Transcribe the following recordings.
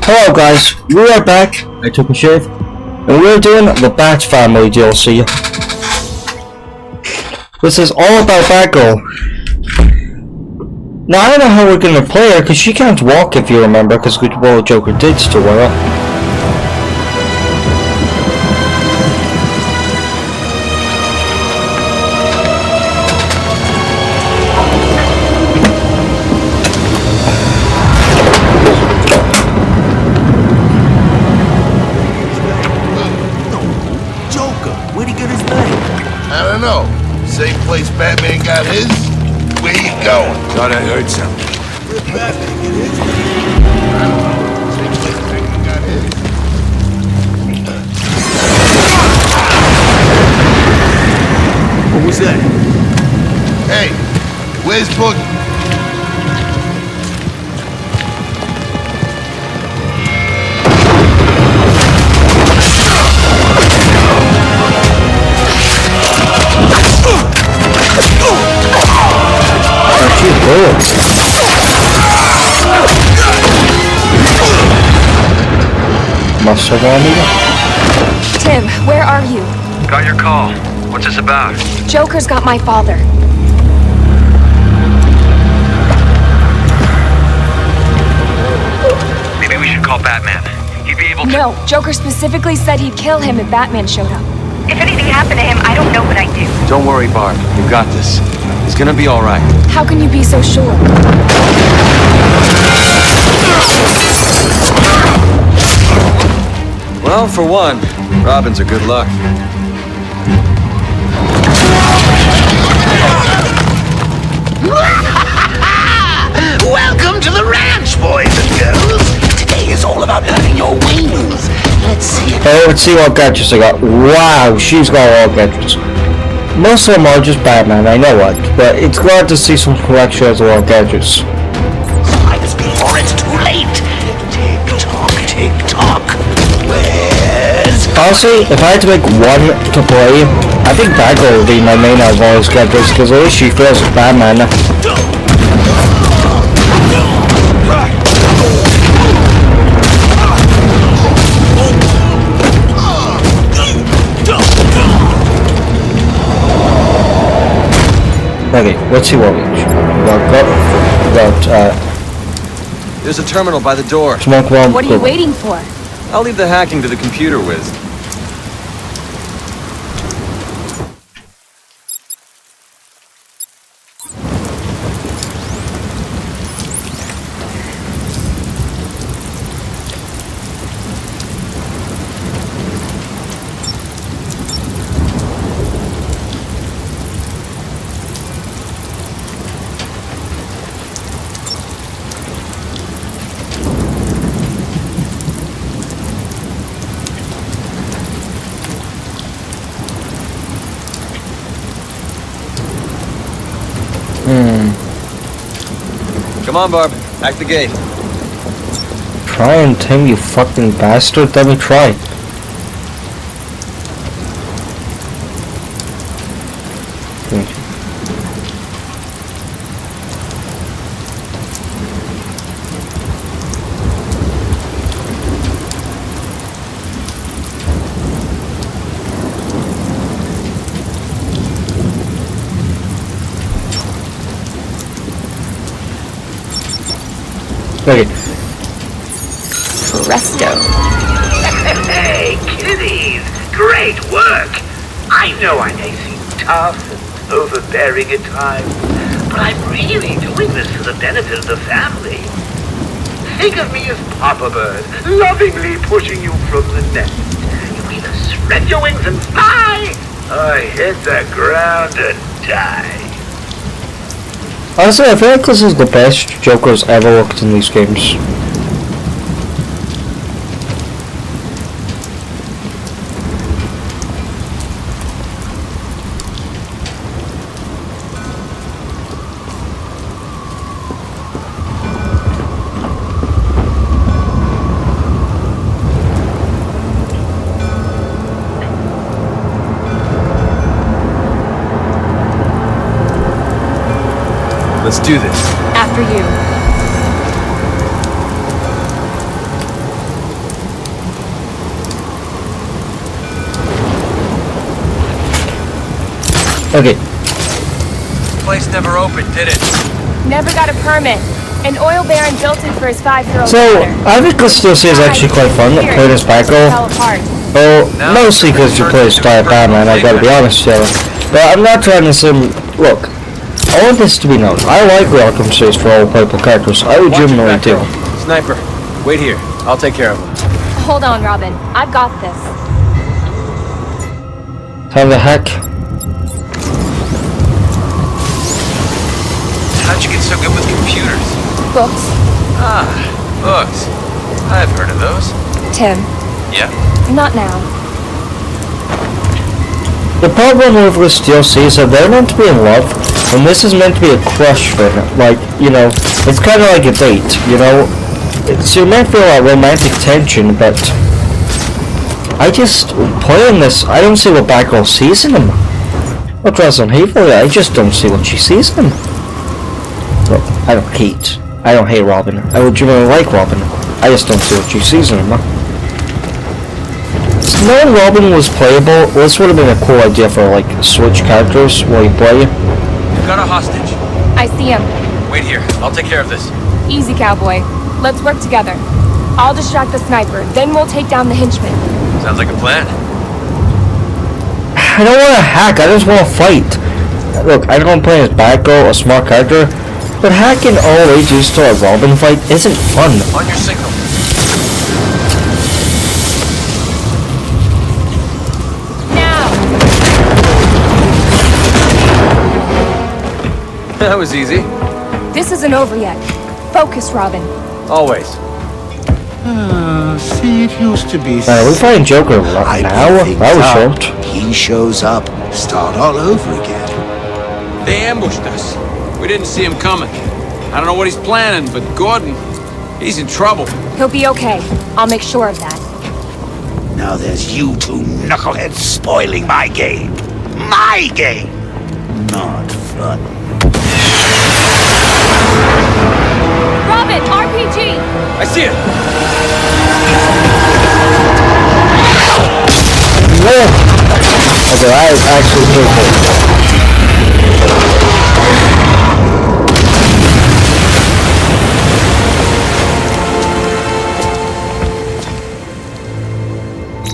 Hello guys, we are back. I took a shave. And we're doing the Bat Family DLC. This is all about Batgirl. Now I don't know how we're gonna play her because she can't walk, if you remember, because well, Joker did to her. Same place Batman got his? Where you going? Thought I heard something. Where Batman get his? I don't know. Same place Batman got his? What was that? Hey, where's Boogie? Muscle on Tim, where are you? Got your call. What's this about? Joker's got my father. Maybe we should call Batman. He'd be able to— No, Joker specifically said he'd kill him if Batman showed up. If anything happened to him, I don't know what I'd do. Don't worry, Barb. You got this. He's gonna be all right. How can you be so sure? Well, for one, Robin's a good luck. Welcome to the ranch, boys and girls. Today is all about earning your wings. Let's see what gadgets I got. Wow, she's got all gadgets. Most of them are just Batman, I know what, but it's glad to see some collection as well gadgets. Sometimes before it's too late. Tick tock, tick tock. Where's... Honestly, if I had to make one to play, I think Batgirl would be my main out of all his gadgets, because at least she feels like Batman. Okay, let's see what we got. There's a terminal by the door. Smoke bomb. What are you waiting for? I'll leave the hacking to the computer whiz. Come on, Barb. Hack the gate. Try and Tim, you fucking bastard. Let me try. Okay. Presto. Hey, kiddies! Great work! I know I may seem tough and overbearing at times, but I'm really doing this for the benefit of the family. Think of me as Papa Bird, lovingly pushing you from the nest. You either spread your wings and fly, or hit the ground and die. Honestly, I feel like this is the best Joker's ever looked in these games. Let's do this. After you. Okay. Place never opened, did it? Never got a permit. An oil baron built it for his 5-year-old So, daughter. I think this DLC is actually quite fun. Play this back fell apart. well, mostly because you play Star Batman, I gotta be honest here. But I'm not trying to sim. Look, I want this to be known. I like the Arkham series for all playable characters. I would genuinely do. Sniper, wait here. I'll take care of him. Hold on, Robin. I've got this. How the heck? How'd you get so good with computers? Books. Ah, books. I've heard of those. Tim. Yeah? Not now. The problem with this DLC is that they're meant to be in love, and this is meant to be a crush for them. Like, you know, it's kind of like a date, you know? So you might feel like romantic tension, but I just, playing this, I don't see what Batgirl sees in him. Not Resident Evil, I just don't see what she sees in him. Look, I don't hate Robin. I would genuinely like Robin. I just don't see what she sees in him. So knowing Robin was playable, this would have been a cool idea for, like, switch characters while you play. You've got a hostage. I see him. Wait here. I'll take care of this. Easy, cowboy. Let's work together. I'll distract the sniper, then we'll take down the henchman. Sounds like a plan. I don't want to hack, I just want to fight. Look, I don't play as Batgirl, a smart character, but hacking all ages to a Robin fight isn't fun. On your signal. Now! That was easy. This isn't over yet. Focus, Robin. Always. See, it used to be. Are we playing Joker I now? pick That was things up, short. He shows up, start all over again. They ambushed us. We didn't see him coming. I don't know what he's planning, but Gordon, he's in trouble. He'll be okay. I'll make sure of that. Now there's you two knuckleheads spoiling my game. My game! Not fun. Robin, RPG! I see it. Whoa! Okay, I actually pretty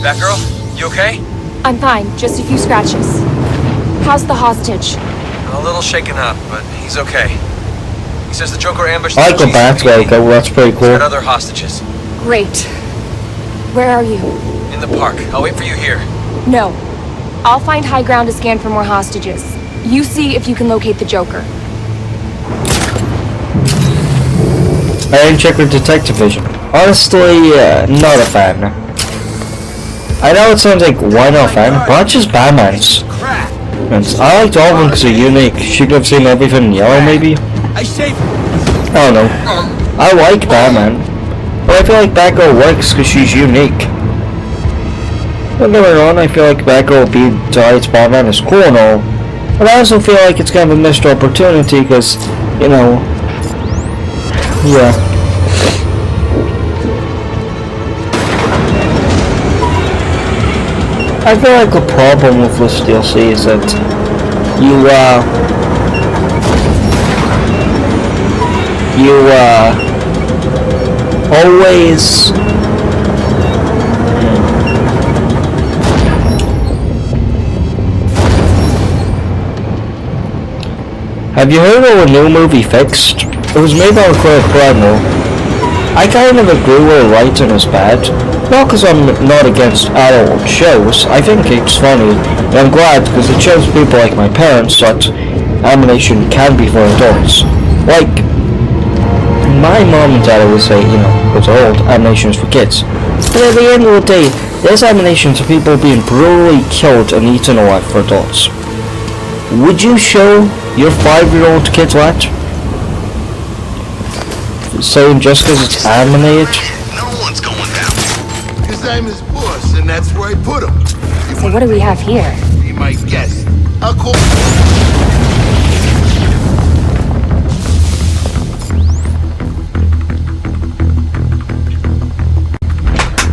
Batgirl, you okay? I'm fine, just a few scratches. How's the hostage? A little shaken up, but he's okay. He says the Joker ambushed I like the Batgirl, okay, well, that's pretty He's cool. got other hostages. Great. Where are you? In the park. I'll wait for you here. No. I'll find high ground to scan for more hostages. You see if you can locate the Joker. I didn't check with detective vision. Honestly, not a fan. I know it sounds like why not a fan, but it's just Batman's. And I liked all of them because they're unique. She could have seen everything in yellow, maybe? I saved I don't know. I like Batman, but I feel like Batgirl works because she's unique. Don't get me wrong, I feel like Batgirl being tonight's Batman is cool and all, but I also feel like it's kind of a missed opportunity because, you know, yeah. I feel like the problem with this DLC is that you always Have you heard of a new movie Fixed? It was made by Chloe Primal. I kind of agree with the writing is bad. Not because I'm not against adult shows, I think it's funny, and I'm glad because it shows people like my parents that animation can be for adults. Like, my mom and dad always say, you know, it's old, animation is for kids. But at the end of the day, there's animations of people being brutally killed and eaten alive for adults. Would you show your 5-year-old kid that? Saying just because it's animated? No one's going down. Because I'm his boss, and that's where I put him. So what do we have here? Be my guest. I'll call.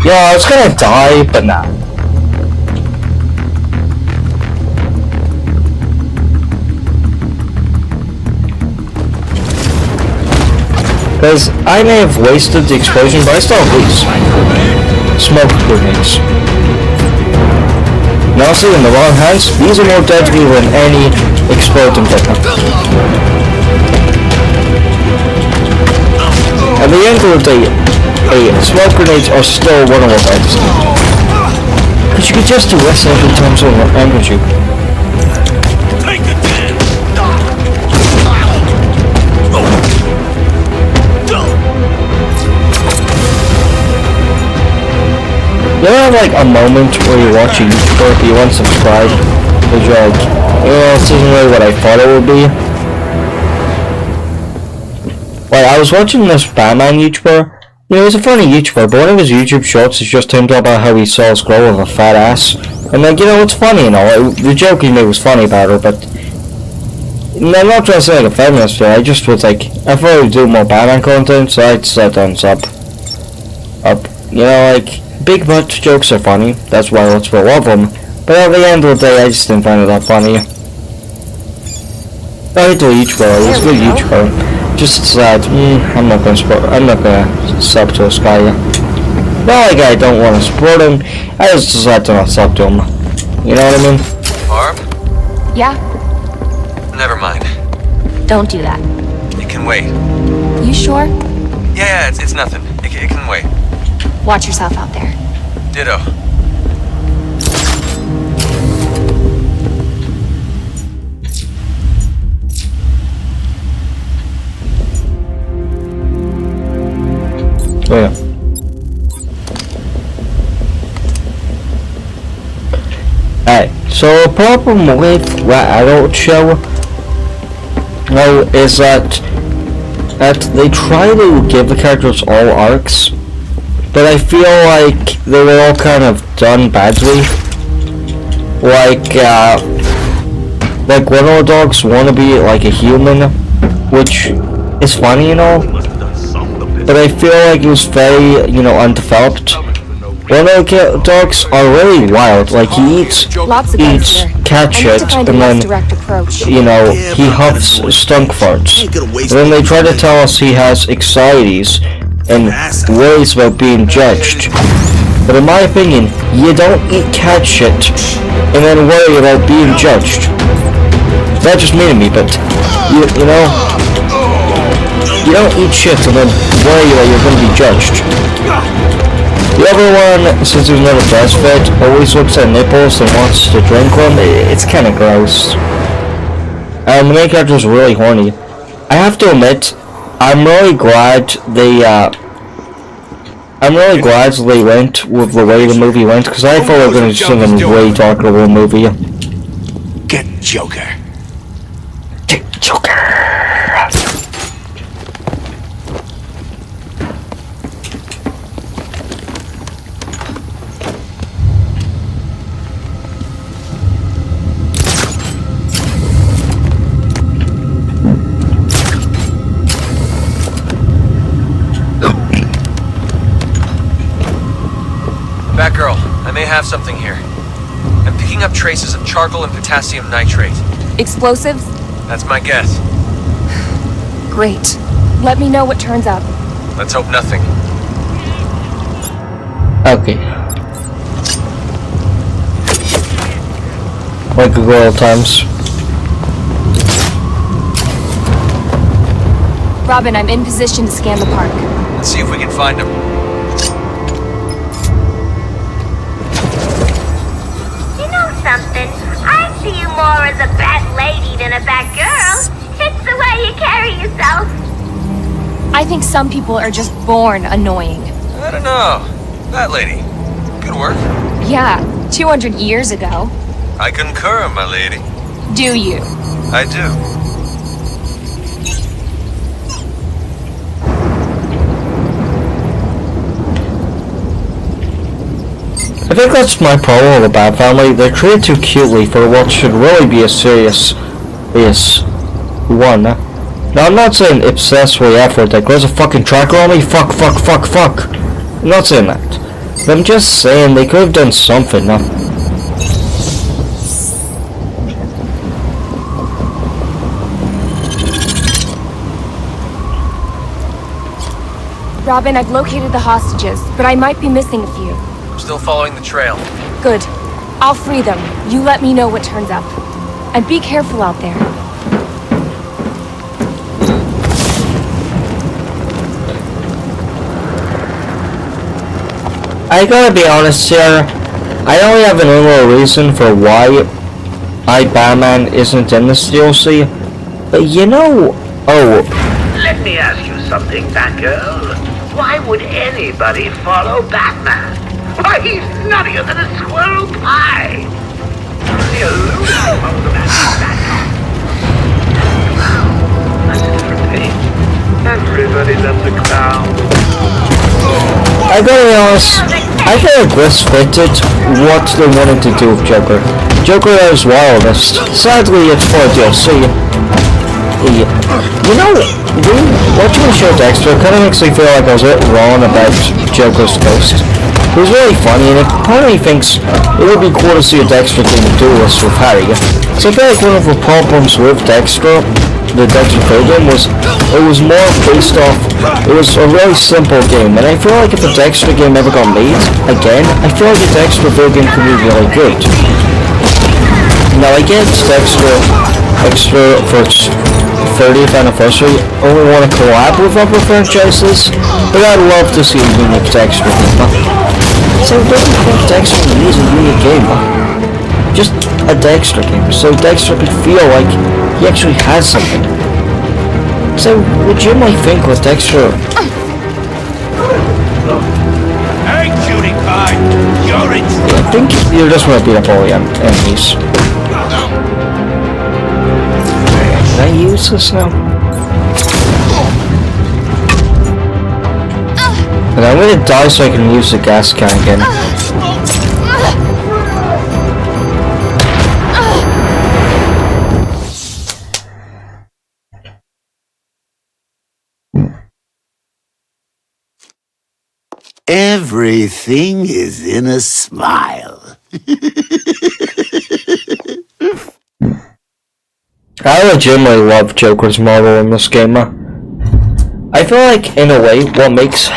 Yeah, I was gonna die, but nah. Because I may have wasted the explosion, but I still have these. Smoke grenades. Now see, in the wrong hands, these are more deadly than any exploding weapon. At the end of the day, smoke grenades are still one of our best. Because you could just do this every time someone angers you. You ever have like a moment where you're watching YouTube, you unsubscribe, because you're like, this isn't really what I thought it would be. Like, I was watching this Batman YouTuber. He's a funny YouTuber, but one of his YouTube shorts is just him talking about how he saw his girl with a fat ass. And like, it's funny and all. The joke he made was funny about her, but I'm not trying to say like a feminist here. I just was like, I thought I would do more Batman content, so I decided to unsub. Like, big butt jokes are funny. That's why lots people love them. But at the end of the day, I just didn't find it that funny. I hate the YouTuber. He's a good YouTuber. Just sad. I'm not gonna sub to this guy. Not like I don't want to support him. I just decided to not sub to him. You know what I mean? Barb? Yeah? Never mind. Don't do that. It can wait. You sure? Yeah, it's nothing. It can wait. Watch yourself out there. Ditto. Oh yeah. Alright, so the problem with that adult show is that they try to give the characters all arcs, but I feel like they were all kind of done badly. Like one of the dogs want to be like a human, which is funny and all, but I feel like it was very, undeveloped. One of the dogs are really wild. Like he eats cat shit, and then he huffs skunk farts. And then they try to tell us he has anxieties and worries about being judged. But in my opinion, you don't eat cat shit and then worry about being judged. That's just mean to me, but you don't eat shit and then worry that you're going to be judged. The other one, since he's never breastfed, always looks at nipples and wants to drink them. It's kind of gross. The main character is really horny. I have to admit, I'm really glad they went with the way the movie went, because I thought they were going to do something way darker of a movie. Get Joker. Get Joker! Batgirl, I may have something here. I'm picking up traces of charcoal and potassium nitrate. Explosives? That's my guess. Great. Let me know what turns up. Let's hope nothing. Okay. Like the good old times. Robin, I'm in position to scan the park. Let's see if we can find him. Something. I see you more as a bat lady than a bat girl. It's the way you carry yourself. I think some people are just born annoying. I don't know. That lady. Good work. Yeah, 200 years ago. I concur, my lady. Do you? I do. I think that's my problem with the Bat Family. They're treated too cutely for what should really be a serious one. Now, I'm not saying obsessed with the effort, like, there's a fucking tracker on me, fuck. I'm not saying that. But I'm just saying they could have done something, no? Robin, I've located the hostages, but I might be missing a few. I'm still following the trail. Good. I'll free them. You let me know what turns up. And be careful out there. I gotta be honest here, I only have an real reason for why Batman isn't in this DLC, but you know, Let me ask you something, Batgirl. Why would anybody follow Batman? Why, he's nuttier than a squirrel pie. The illusion of the Batman. That's a different thing. Everybody loves a clown. I gotta be honest, I feel like this fitted what they wanted to do with Joker. Joker at his wildest. Sadly, it's for DLC. You know, watching the show Dexter kind of makes me feel like I was a bit wrong about Joker's ghost. It was really funny, and part of me thinks it would be cool to see a Dexter game do this with Harry. So I feel like one of the problems with Dexter, the Dexter 3 game, was it was more based off, it was a really simple game, and I feel like if a Dexter game ever got made again, I feel like a Dexter video game could be really good. Now I get Dexter for its 30th anniversary only want to collab with other franchises, but I'd love to see a unique Dexter game. So don't you think Dexter needs a unique game? Just a Dexter game, so Dexter could feel like he actually has something. So would you might think with Dexter? Hey, cutie pie, you're in trouble. I think you're just gonna beat up all the enemies. Can I use this now? And I'm gonna die so I can use the gas can again. Everything is in a smile. I legitimately love Joker's model in this game. I feel like, in a way, what makes...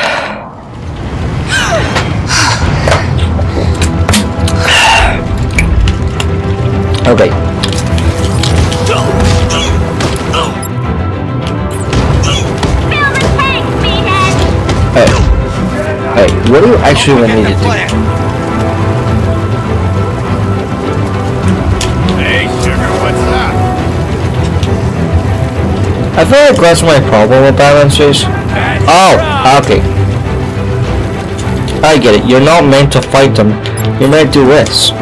Okay. Hey, what do you actually want me to do? Hey, sugar, what's up? I feel like that's my problem with Batman series. Oh, okay. I get it. You're not meant to fight them. You're meant to do this.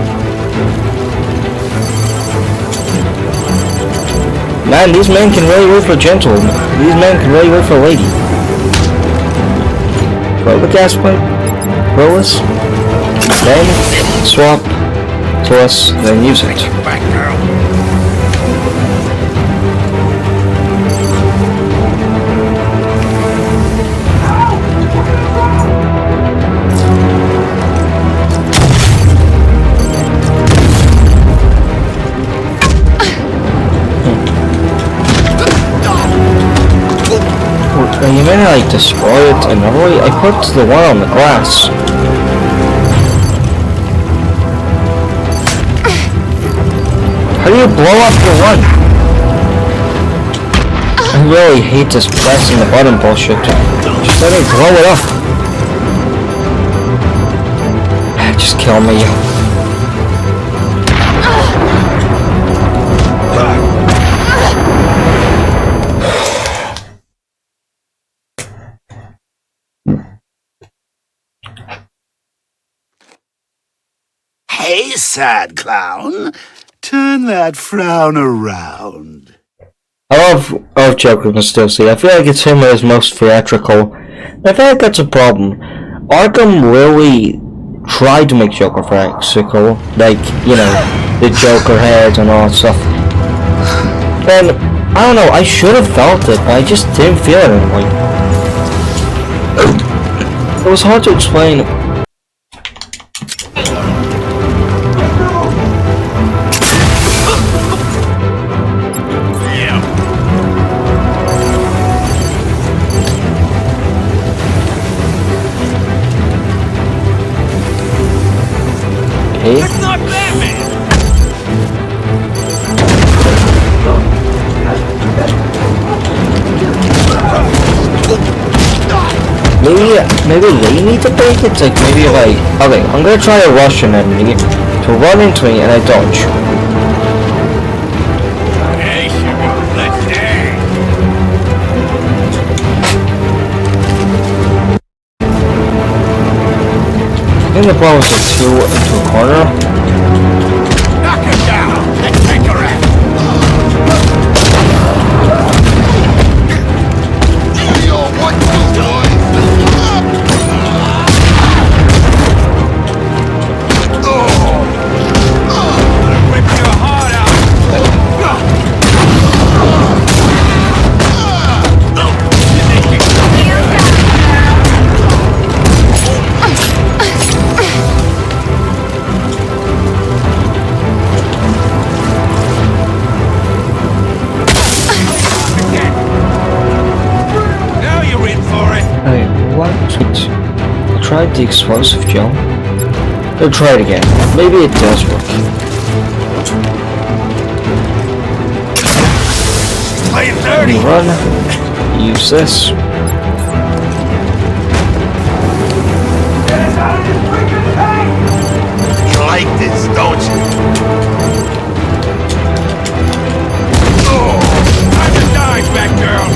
Man, these men can really wait for a gentleman. These men can really wait for a lady. Throw the gas pipe. Throw us. Then swap to us. Then use it. Back, girl. You may like destroy it another way. I put the one on the glass. How do you blow up the one? I really hate this pressing the button bullshit. Just let me blow it up. Just kill me. Hey, sad clown. Turn that frown around. I love Joker can still see. I feel like it's him that is most theatrical. I feel like that's a problem. Arkham really tried to make Joker theatrical, like, you know, the Joker head and all that stuff. And I don't know, I should have felt it, but I just didn't feel it anyway. It was hard to explain. maybe they need to break it? Like, maybe if I... Okay, I'm gonna try a Russian enemy to run into me and I dodge. Hey, sugar, let's dance. I think the problem is like 2 into a corner. Knock him down. Let's take a rest. Tried the explosive gel. I'll try it again. Maybe it does work. Playing dirty. Run. Use this. You like this, don't you? Oh, time to die, back girl.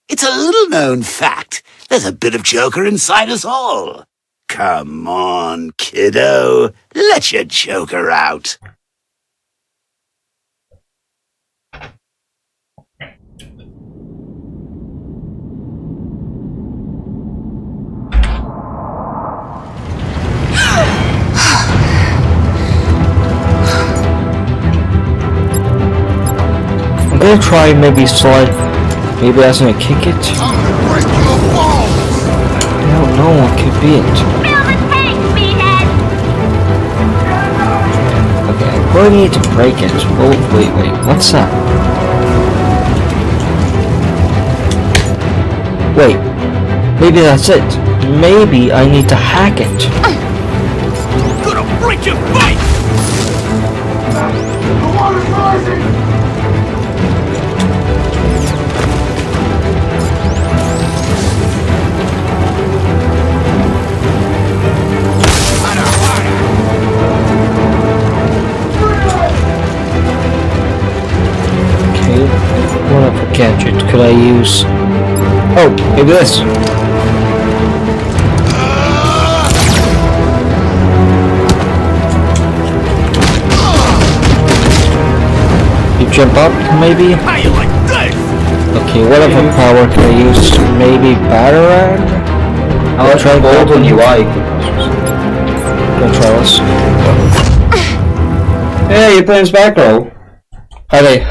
It's a little-known fact. There's a bit of Joker inside us all. Come on, kiddo. Let your Joker out. I'm gonna try maybe slide. Maybe that's gonna kick it. I'm gonna break your balls. I don't know what could be it. Fill the tank, meathead! Okay, I probably need to break it. Oh, wait, what's that? Wait, maybe that's it. Maybe I need to hack it. I'm gonna break your face. The water's rising. What other gadget could I use? Oh, maybe this. You jump up, maybe? How you like this? Okay, what other power can I use? Maybe Batarang? I'll try gold on UI. Gonna try this. Hey, you're playing back row. Hi there.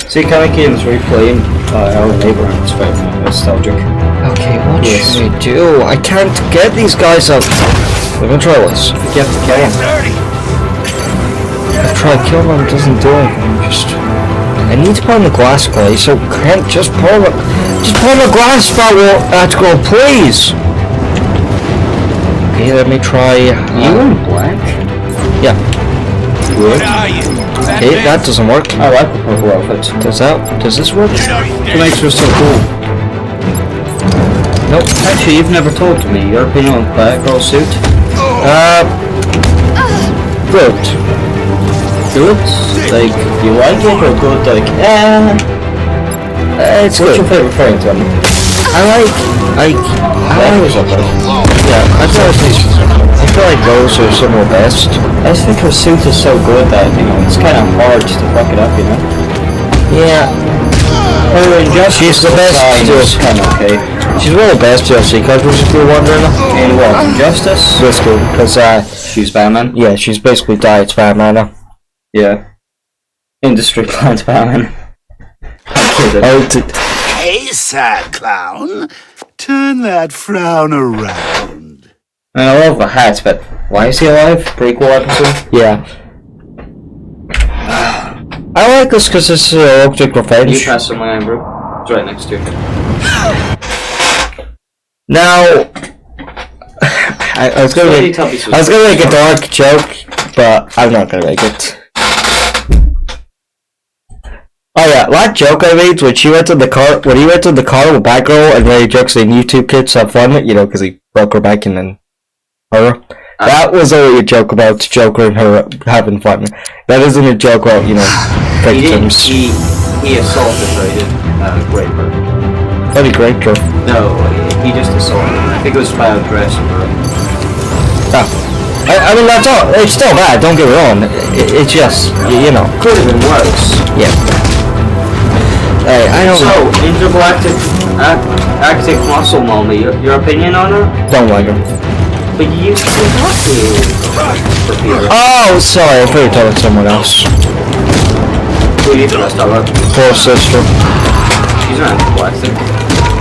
See, kind of games replaying our neighborhood. It's very nostalgic. Okay, what should we do? I can't get these guys out. We're gonna try this. You have to kill them. Dirty. I try to kill them, it doesn't do anything. I need to put on the glass plate, so can't just pull the glass bottle at go, please. Okay, let me try. You in black? Yeah. What are you? Okay, that doesn't work. I like the purple outfit. Does this work? It makes her so cool. Nope. Actually, you've never told me your opinion on Batgirl suit. Good. Good? Like, you like it or good? Like, it's good. What's your favorite frame, Tony? I like yeah, I feel like those are some of the best. I just think her suit is so good that, you know, it's kind of hard to fuck it up, you know? Yeah. Her Injustice, she's the best. Just kind of okay. She's one of the best DLC characters if you're wondering. In what? Injustice? That's good, because she's Batman. Yeah, she's basically died to Batman now. Yeah. Industry plant Batman. I'm kidding. Hey, sad clown. Turn that frown around. I love the hat, but why is he alive? Prequel episode? Yeah. I like this because it's Object Revenge. You pass on my bro. It's right next to you. Now, I was gonna make a dark joke, but I'm not gonna make it. Oh yeah, that joke I made when he went in the car with Batgirl and made jokes saying you two kids have fun, because he broke her back and then her. That was only a joke about Joker and her having fun. That isn't a joke about, victims. He assaulted her, he didn't rape her. Thought he raped her. No, he just assaulted her. I think it was by aggressing her. Oh. I mean, that's all. It's still bad, don't get me wrong. It's just, Could have been worse. Yeah. Hey, I don't know. So, intergalactic Arctic muscle mommy, your opinion on her? Don't like her. But you used to be happy. Oh, sorry, I thought you were talking to someone else. Who are you talking about? Poor sister. She's not intergalactic.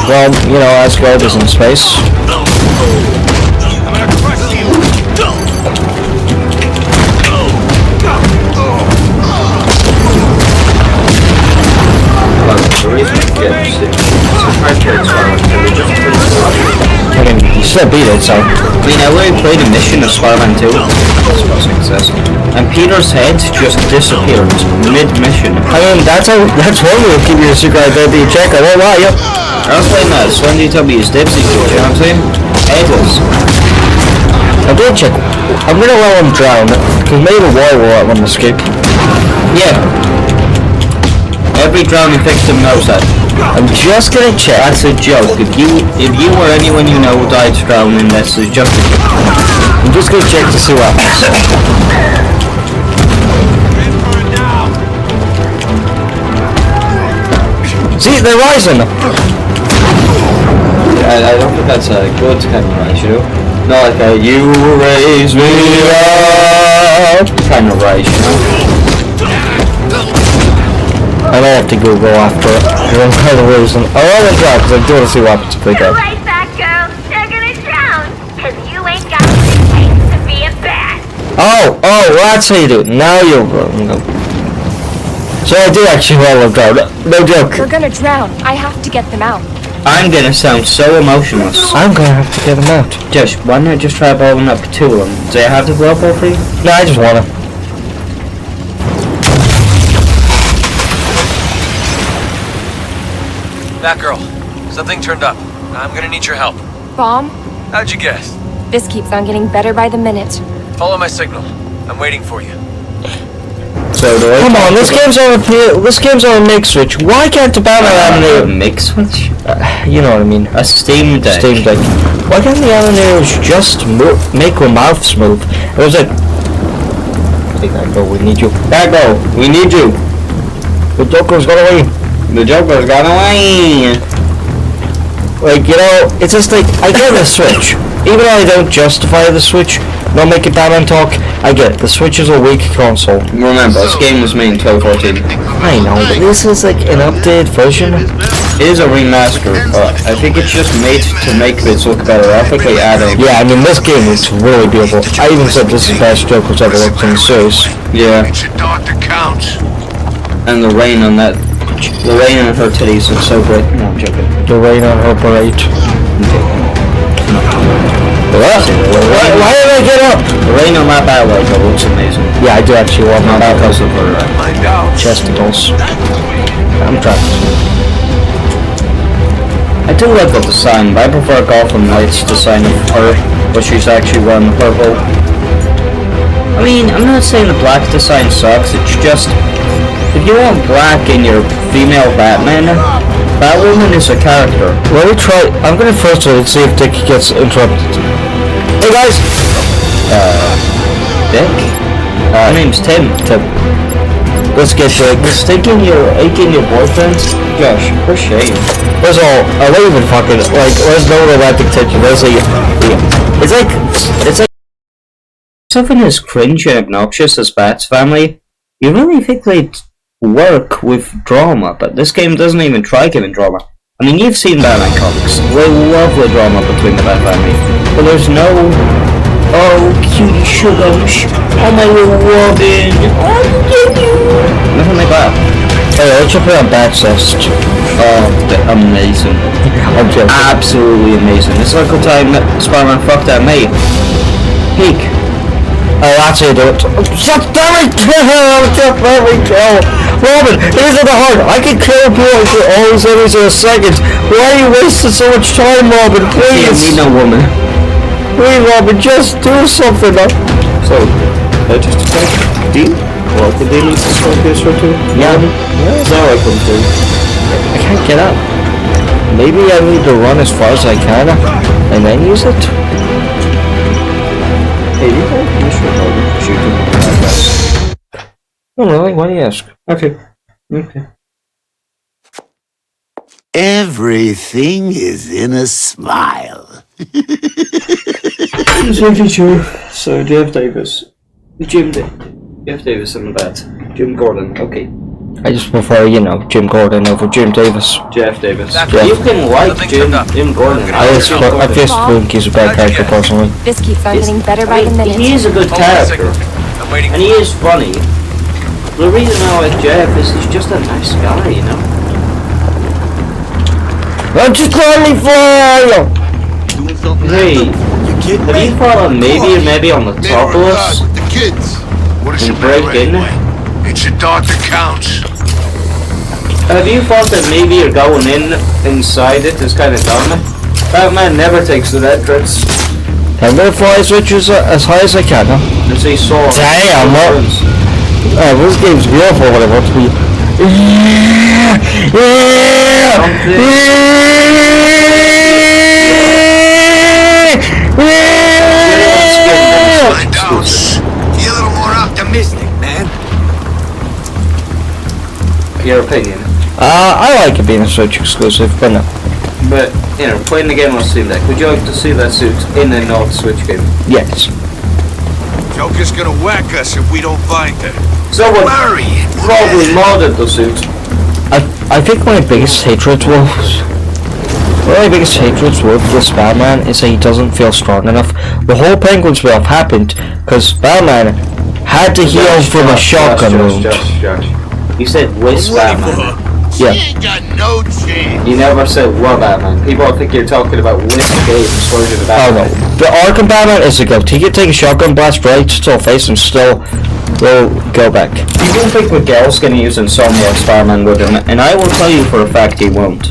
Well, Asgard is in space. You still beat it, so. I mean, I already played a mission of Spider-Man 2. And Peter's head just disappeared mid-mission. I mean, that's one way to keep your secret identity in check. I won't lie, yep. I was playing that Slendy Tubby's Dipsy, you know what I'm saying? Headless. I did check. I'm gonna let him drown, because maybe the wall will let him escape. Yeah. Every drowning victim knows that. I'm just gonna check. That's a joke. If you or anyone you know died drowning, that's a joke. I'm just gonna check to see what happens. See, they're rising! I don't think that's a good kind of rise, Not like a you raise me up kind of rise, I might have to go after it. For some kind of reason. I want to drown because I do want to see what happens if they go. You're right, Batgirl. They're gonna drown. Cause you ain't got what it takes to be a bat. Oh, that's how you do it. Now you're no. So I do actually want to drown. No joke. They're gonna drown. I have to get them out. I'm gonna sound so emotionless. I'm gonna have to get them out. Josh, why not just try blowing up two of them? Do I have to blow up all three? No, I just wanna. Batgirl, something turned up. I'm gonna need your help. Bomb? How'd you guess? This keeps on getting better by the minute. Follow my signal. I'm waiting for you. So do I. Come on, this game's on a mix switch. Why can't the Batman a mix switch? You know what I mean. A Steam Deck. Steam Deck. Why can't the animators just make their mouths move? It was like, hey, Batgirl, we need you. Batgirl, we need you. The Joker's got away. The Joker's got away. Like, it's just like, I get the Switch. Even though I don't justify the Switch, not making Batman talk, I get it. The Switch is a weak console. Remember, this game was made in 2014. I know, but this is like an updated version. It is a remaster, but I think it's just made to make this look better. Ethically adding. Yeah, I mean, this game is really beautiful. I even said this is the best Joker's ever looked in the series. Yeah. Doctor counts. And the rain on that. The rain on her titties looks so great. No, I'm joking. The rain on her parade. What? Why did I get up? The rain on that Batway looks amazing. Yeah, I do actually want my Not because of her chesticles. I'm trying. I do like the design, but I prefer Gotham Knight's design of her, where she's actually wearing the purple. I mean, I'm not saying the black design sucks, it's just, if you want black in your female Batman, Batwoman is a character. Let me try, I'm gonna first see if Dick gets interrupted. Hey guys! Dick? My name's Tim. Let's get Dick. Mistaking your boyfriend? Josh, for shame. First of all, I won't even fucking, there's no romantic tension, there's it's like Something as cringe and obnoxious as Bat's family, you really think they'd work with drama, but this game doesn't even try giving drama. I mean, you've seen Batman comics, we love the drama between the Bat family, but there's no, oh, cutie sugar, oh my little Robin, oh, I can get you, nothing like that. Hey, I should put on Batsist. Amazing. I'm joking. Absolutely amazing. The circle time Spider-Man fucked that mate. Peek. Oh, that's how you do it. Shut damn it! Just let me kill! Robin, it isn't that hard. I can kill boys with all these enemies in a second. Why are you wasting so much time, Robin? You Please! need no woman. Please, Robin, just do something. So, just attack Dean? Well, the Dean needs to focus or two? Yeah. That's all I can do. I can't get up. Maybe I need to run as far as I can and then use it? Hey, you can shoot him. No, really? Why do you ask? Okay. Okay. Everything is in a smile. Just making sure. So, Jeff Davis. Jeff Davis in the bat. Jim Gordon. Okay. I just prefer, Jim Gordon over Jim Davis. Jeff Davis. Jeff. You can like Jim Gordon. I just think he's a bad character personally. This keeps on getting better by the minute. He is a good Hold on a character. second. I'm waiting. And he is funny. The reason I like Jeff is he's just a nice guy, you know? Don't you call me fly! Hey, have you thought of maybe on the top of us? With the kids. What is And your break break in? anyway? It's your dog that counts. Have you thought that maybe you're going inside it is kind of dumb? Batman never takes the entrance. I'm gonna fly switches as high as I can, huh? And so he saw. Damn, what? This game's beautiful when I want to be. Find out. Be a little more optimistic, man. Your opinion. I like it being a Switch exclusive, but no. But, playing the game on Steam Deck, would you like to see that suit in a not Switch game? Yes. Joker's gonna whack us if we don't find her. Someone Worry. probably modded the suit. I think my biggest hatred with this Batman is that he doesn't feel strong enough. The whole Penguin stuff happened because Batman had to heal from a shotgun wound. Josh. You said with Batman. She Yeah. ain't got no chance. You never said what Batman. People think you're talking about with games version of Oh Batman. no. The Arkham Batman is a goat. He can take a shotgun blast right to the face and still will go back. You don't think Miguel's gonna use Insomniac's Spider-Man with him, and I will tell you for a fact he won't.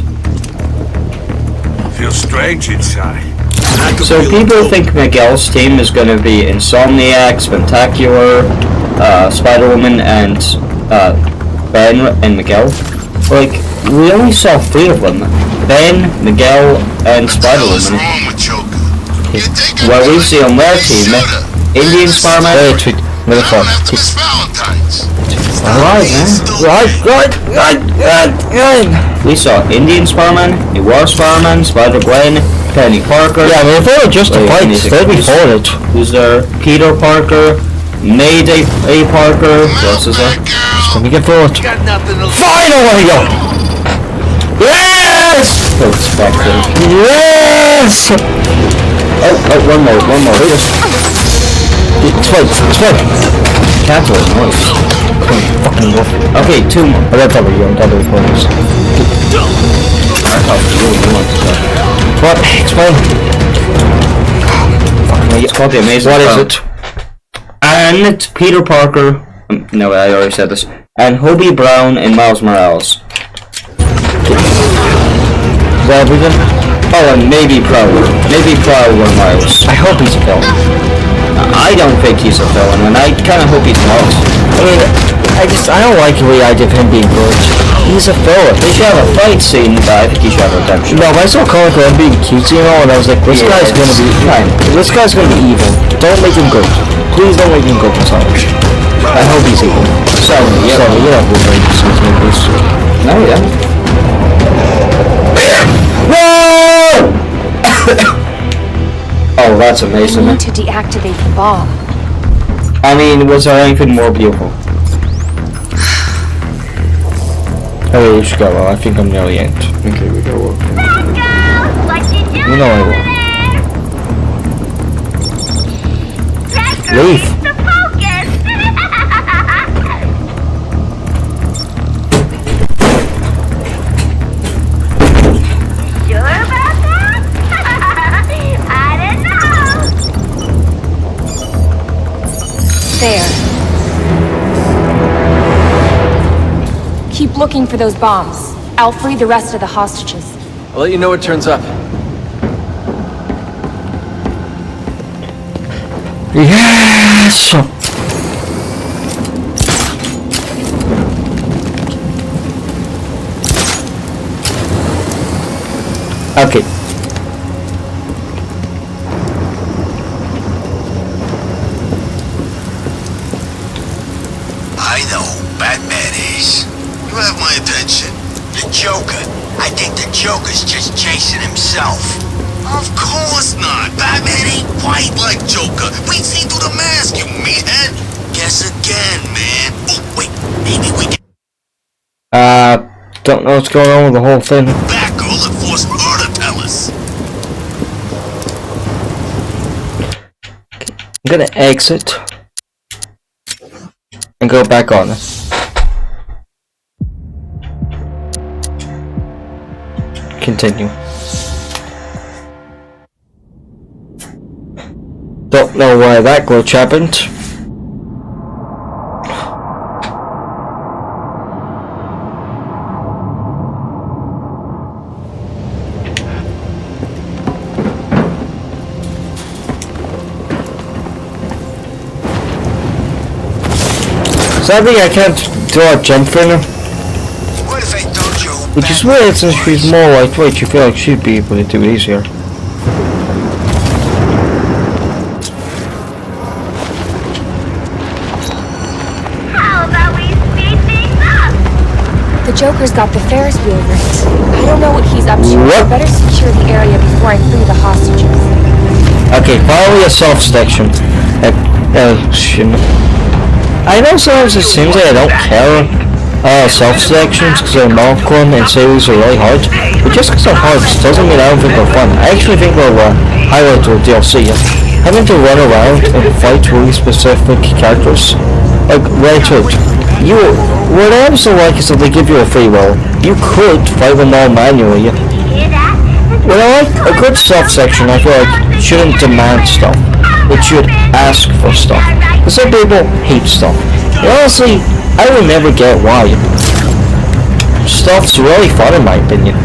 Feels strange inside. So people think Miguel's team is gonna be Insomniac, Spectacular, Spider-Woman, and Ben and Miguel. Like, we only saw 3 of them. Ben, Miguel, and Spider-Woman. wrong with Joker? Well, we see on their team, Indian Spider-Man. Wait, wait, Valentine's. Alright, man. We saw Indian Spider-Man, Noir Spider-Man, Spider-Gwen, Penny Parker. Yeah, I mean, if they were just to fight, they'd be for it. Who's there? Peter Parker, Mayday A. Parker. What else is there? Let me get through it. Got nothing to Finally! Yes! That's Spectre. Yes! Oh, one more. Just It's fine. cancel the noise. Fucking wolf. Okay, 2 more. I gotta cover you, I'm double points. I thought you wanted to talk. What? Explain. It's called The Amazing What is Crown. it? And it's Peter Parker. No, I already said this. And Hobie Brown and Miles Morales. Is that everything? Oh, and maybe Prowler. Maybe Prowler Miles. I hope he's a villain. I don't think he's a villain, and I kind of hope he's not. I mean, I don't like the idea of him being good. He's a villain. They should have a fight scene, but I think he should have redemption. No, but I saw comic book being cutesy and all, and I was like, this guy's gonna be evil. Don't make him good. Please don't make him good, I'm sorry. I hope he's evil. Sorry, you know who makes these movies. No, yeah. Whoa! Oh, that's I amazing. need to deactivate the bomb. I mean, was there anything more beautiful? Oh, you should go. Well, I think I'm nearly end. Okay, we go up. Rocco, what you doing You know I will. Leave. The focus. looking for those bombs. I'll free the rest of the hostages. I'll let you know what turns up. Yes! Okay. I know who Batman is. You have my attention. The Joker. I think the Joker's just chasing himself. Of course not. Batman ain't quite like Joker. We see through the mask, you meathead. Guess again, man. Oh, wait. Maybe we can Don't know what's going on with the whole thing. Batgirl and force her to tell us. I'm gonna exit and go back on. Continue. Don't know why that glitch happened. Sadly, I can't do a jump for her. What if I told you who Which is Batman weird since she's more lightweight, you feel like she'd be able to do it easier. How about we speed things up? The Joker's got the Ferris wheel rigged. I don't know what he's up to. What? I better secure the area before I free the hostages. Okay, finally a soft section. I know sometimes it seems like I don't care soft sections because they're Malcolm and series are really hard, but just because they're hard doesn't mean I don't think they're fun. I actually think they'll highlight their DLC. Having to run around and fight really specific characters, like Richard, what I also like is that they give you a free will. You could fight them all manually. Hear that? When I like a good soft section, I feel like it shouldn't demand stuff. It should ask for stuff. Because some people hate stuff. And honestly, I will never get why. Stuff's really fun in my opinion.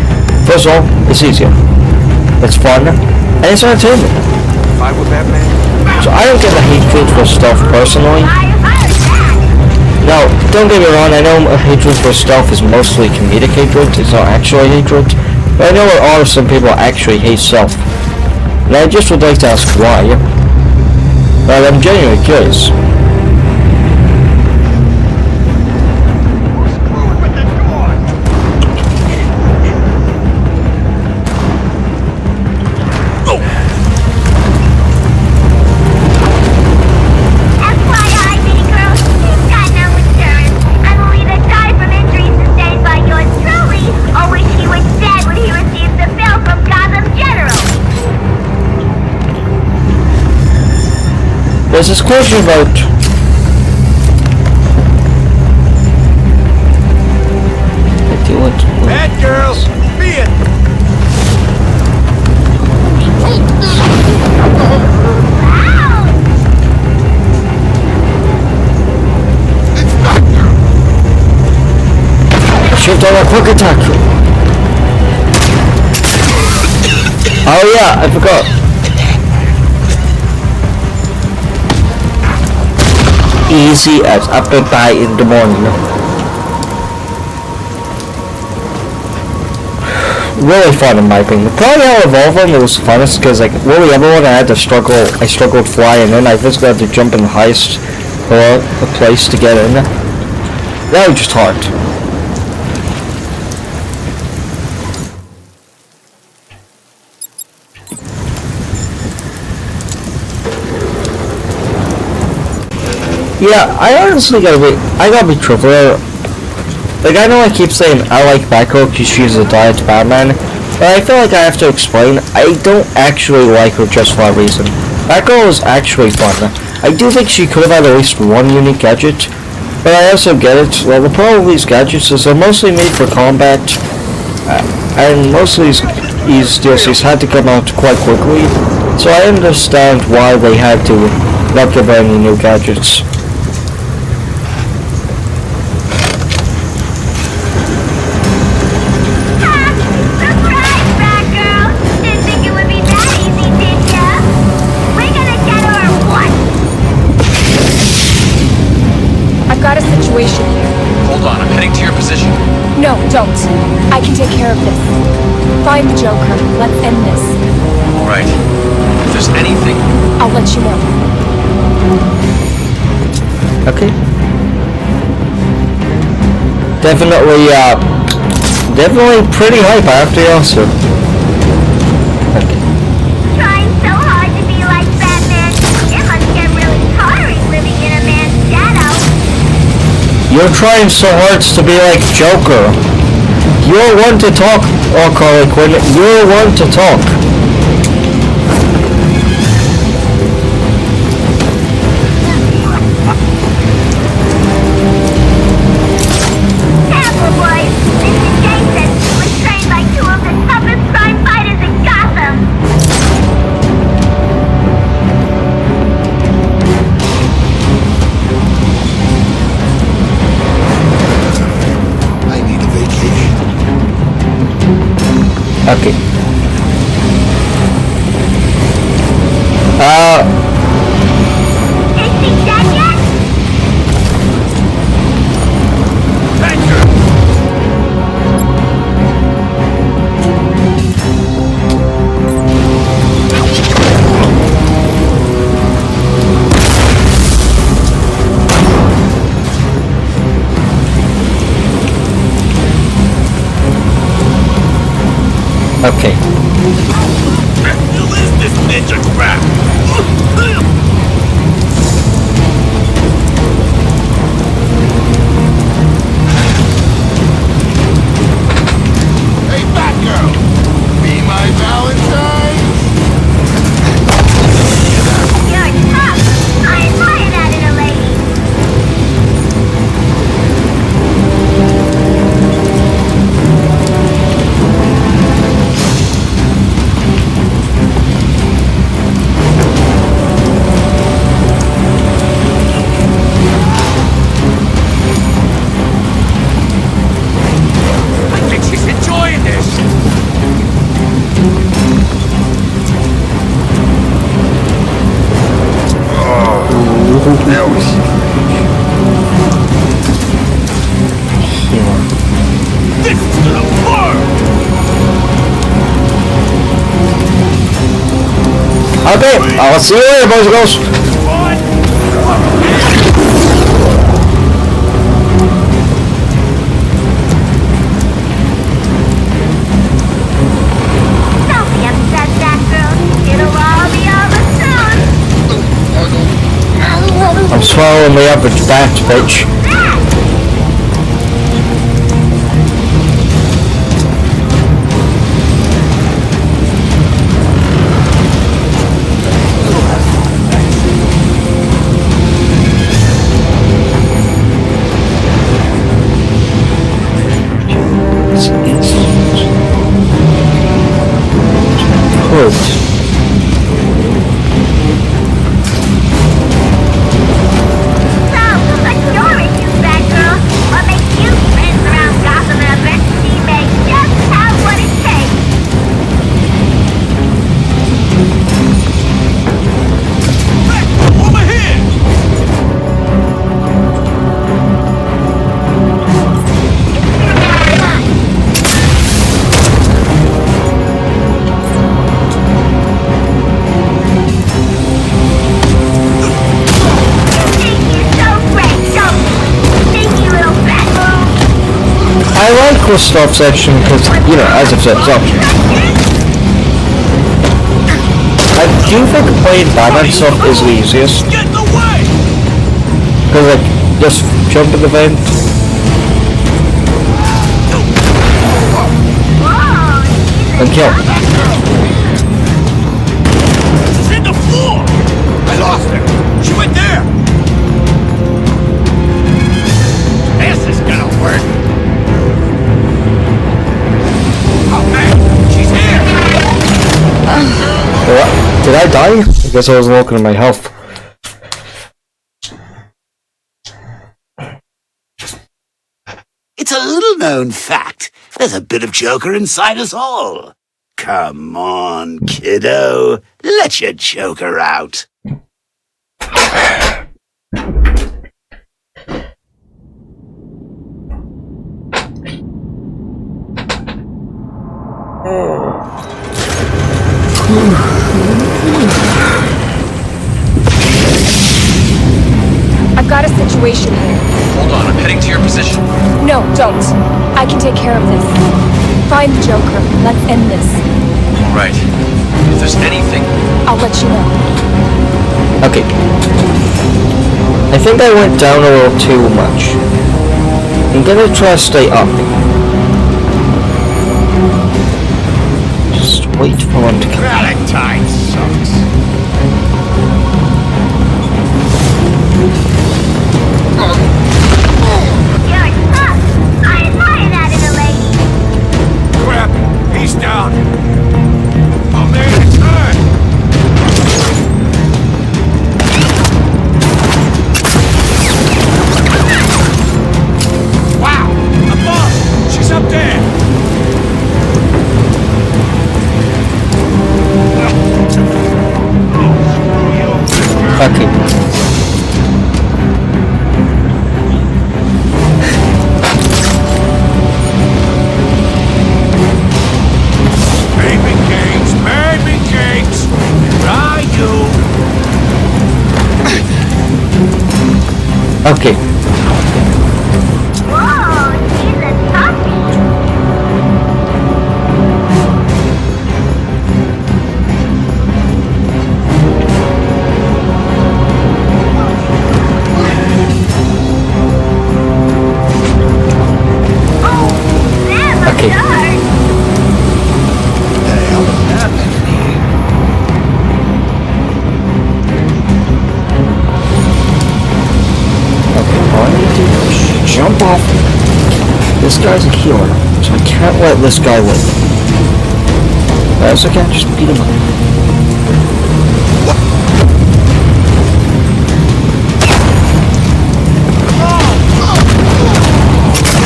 First of all, it's easier. It's fun. And it's entertainment. Fight with Batman? So I don't get the hatred for stuff personally. Now, don't get me wrong, I know hatred for stuff is mostly comedic hatred. It's not actually hatred. But I know there are some people that actually hate stuff. And I just would like to ask why. But I'm genuinely curious. FYI, Big Girl, he's got no insurance and will either die from injuries sustained by yours truly or wish he was dead when he receives the bill from Gotham General. There's this question about Bad girls, be it! should have done a quick attack. Oh yeah, I forgot. Easy as apple pie in the morning. Really fun in my opinion. Probably out of all of them it was funnest because like really everyone I struggled flying in. I physically had to jump in the highest place to get in. That was just hard. Yeah, I honestly gotta be truthful. Like, I know I keep saying I like Batgirl because she's a diet Batman, but I feel like I have to explain, I don't actually like her just for that reason. Batgirl is actually fun. I do think she could have had at least one unique gadget, but I also get it. Well, the problem with these gadgets is they're mostly made for combat, and most of these DLCs had to come out quite quickly, so I understand why they had to not give her any new gadgets. moving to your position. No, don't. I can take care of this. Find the Joker. Let's end this. All right. If there's anything... I'll let you know. Okay. Definitely, definitely pretty hype, I have to be honest with you. Okay. Trying so hard to be like Batman. It must get really tiring living in a man's shadow. You're trying so hard to be like Joker. You're one to talk, or Harley Quinn. You're one to talk. Careful, boys. Mr. Jason was trained by two of the toughest crime fighters in Gotham. I need a vacation. Okay. Is she dead yet? Okay. Who is this ninja crap? Hey, Batgirl! Be my Valentine? You're tough. I admire that in a lady. I think she's enjoying this. That was... This is gonna burn! Okay, I'll see you later, boys and girls. Don't be upset, Batgirl. It'll all be over soon. I'm swallowing the average bat, bitch. Good. So, what's your issue, Batgirl? What makes you sprint around Gotham and eventually may just have what it takes? Over here! You think you're so great, don't you? Sneaky little Batmobile. I like Kristoff's action because, you know, as I've said, it's optional. I do think playing Batman stuff is the easiest. Get in the way! Because, like, just jump in the vent. Whoa, And kill. She's in the floor! I lost her! She went there! This is gonna work! Oh man, she's here! What? Did I die? I guess I was looking at my health. It's a little-known fact. There's a bit of Joker inside us all. Come on, kiddo. Let your Joker out. I've got a situation here. Hold on, I'm heading to your position. No, don't. I can take care of this. Find the Joker. Let's end this. All right. If there's anything... I'll let you know. Okay. I think I went down a little too much. I'm gonna try to stay up. Just wait for one to come. Valentine sucks. You're tough. I admire that in a lady. Crap, he's down. Oh man, it's hurt. Wow, above. She's up there. Okay. Baby cakes, baby cakes. Ryu. Okay. Whoa, she's a toughie. Oh, never Okay. start. Okay, all I need to do is jump off. This guy's a healer, so I can't let this guy win. That's okay, just beat him up.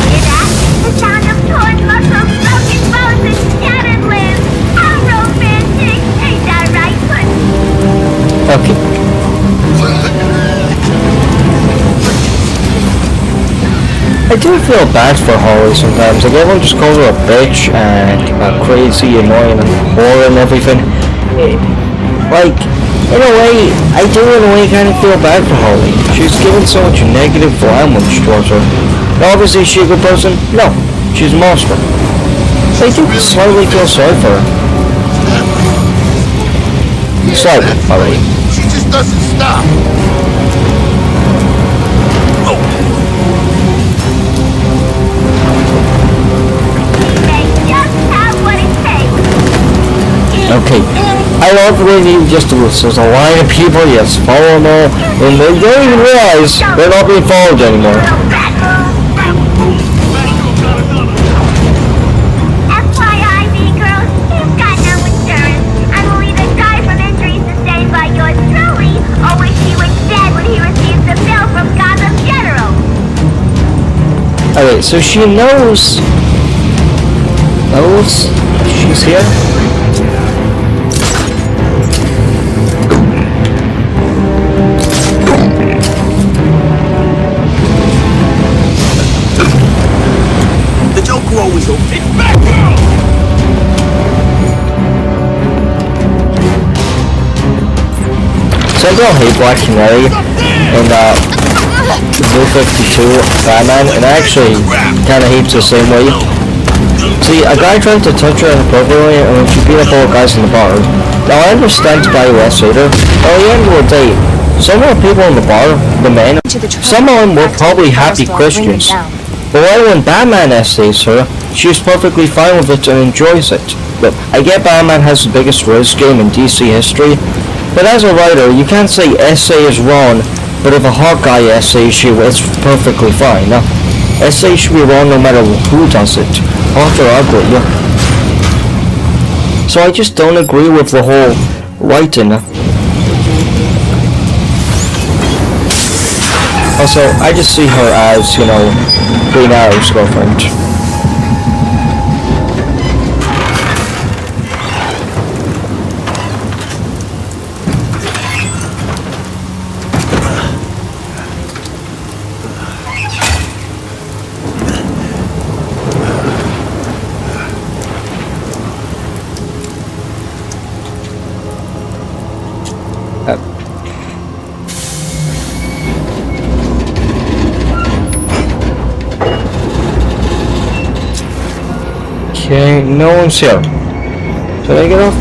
Hear that? The sound of torn muscles, broken bones, and shattered limbs. How romantic! Ain't that right, Puss? Okay. I do feel bad for Holly sometimes. Like everyone just calls her a bitch and crazy, annoying, and whore and everything. Like, in a way, I do in a way kind of feel bad for Holly. She's given so much negative language towards her. Now, obviously, is she a good person? No, she's a monster. So I do slightly feel sorry for her. Slightly, already. She just doesn't stop. They just have what it takes. Okay. I love when you just there's a line of people you just follow them all, and they don't even realize they're not being followed anymore. FYI, B-girls, he's got no insurance and will either die from injuries sustained by yours truly, or wish he was dead when he receives the bill from Gotham General. Alright, so she knows she's here. The Joker always opens. It's Batgirl! So I don't hate Black Canary and Blue 52 Batman, and I actually kinda hate the same way. See, a guy tried to touch her inappropriately and when she beat up all the guys in the bar. Now I understand the guy who asked her, but at the end of the day, some of the people in the bar, the men, some of them were probably happy Christians. But why when Batman essays her, she's perfectly fine with it and enjoys it. Look, I get Batman has the biggest risk game in DC history, but as a writer, you can't say essay is wrong, but if a hot guy essays you, it's perfectly fine. Now, essay should be wrong no matter who does it, hot or ugly. So I just don't agree with the whole writing. Also, I just see her as, you know, Green Arrow's girlfriend. Okay, no one's here. Should I get off?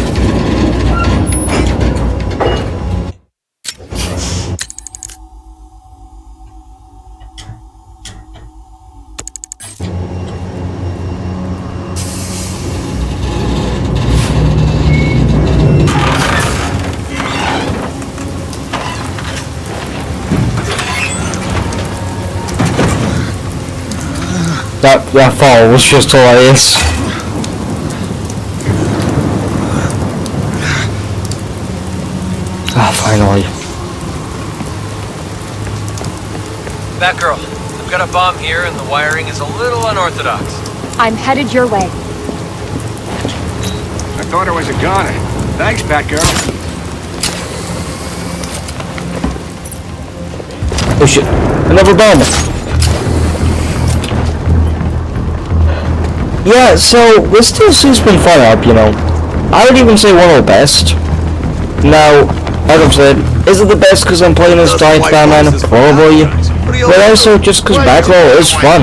That fall was just hilarious. Ah, finally. Batgirl, I've got a bomb here and the wiring is a little unorthodox. I'm headed your way. I thought it was a goner. Thanks, Batgirl. Oh shit, another bomb. Yeah, so this DLC's been fun up, you know. I would even say one of the best. Now, like I've said, is it the best because I'm playing as Diet Batman? Probably. But also just because Batgirl is fun.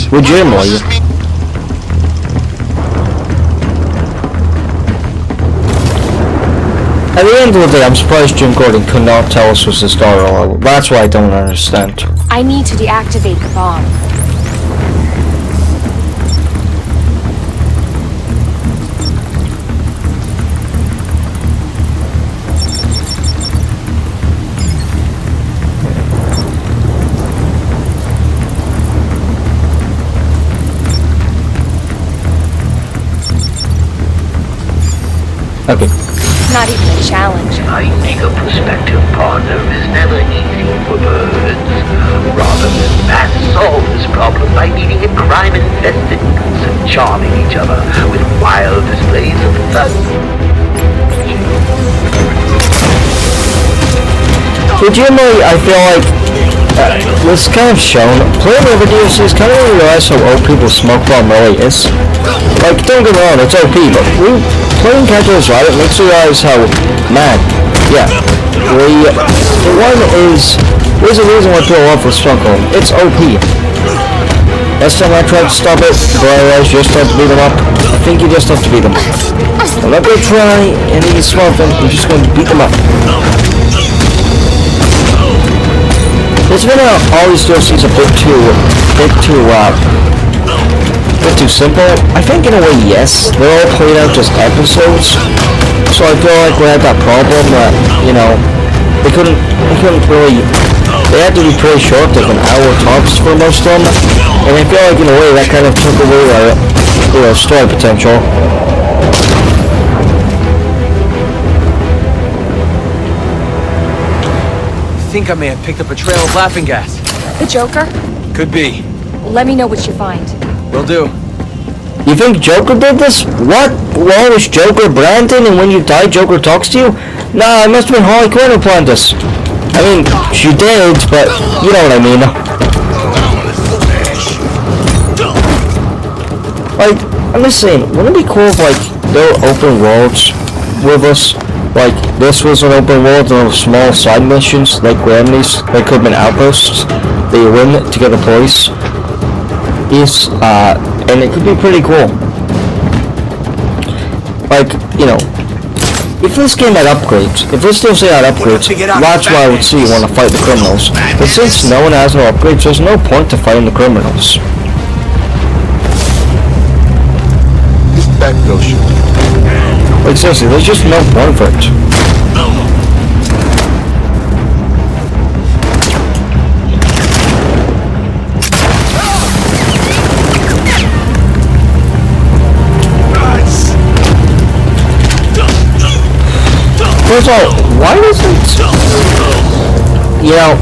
Legitimately. At the end of the day, I'm surprised Jim Gordon could not tell us was his daughter. That's what I don't understand. I need to deactivate the bomb. Okay. Not even a challenge. Finding a prospective partner is never easy for birds. Rather than man solve this problem by meeting in crime-infested nooks and charming each other with wild displays of fun. Legitimately, I feel like this kind of shown. Playing over DLCs kind of realize how OP people's smoke bomb really is. Like, don't get me wrong, it's OP, but playing casuals right, it makes you realize how, man, yeah, the one is, there's a reason why people love for smoke bomb. It's OP. Last time I tried to stop it, but I realized you just have to beat them up. I think you just have to beat them up. I'm not gonna try any small thing, I'm just gonna beat them up. It's been all these DLCs a bit too simple. I think in a way, yes. They're all played out as episodes. So I feel like we had that problem that, you know, they couldn't really, they had to be pretty short, like an hour tops for most of them. And I feel like in a way that kind of took away our, you know, story potential. I think I may have picked up a trail of laughing gas. The Joker? Could be. Let me know what you find. Will do. You think Joker did this? What? Well, was Joker Brandon and when you die Joker talks to you? Nah, it must have been Harley Quinn who planned this. I mean, she did, but you know what I mean. Like, I'm just saying, wouldn't it be cool if, like, there were open worlds with us? Like, this was an open world and small side missions, like remedies, that could have been outposts that you win to get a place. Yes, and it could be pretty cool. Like, you know, if this game had upgrades, if this DLC had upgrades, that's why I would see you want to fight the criminals. But since no one has no upgrades, there's no point to fighting the criminals. Like seriously, there's just no point for it. First of all, why doesn't, you know,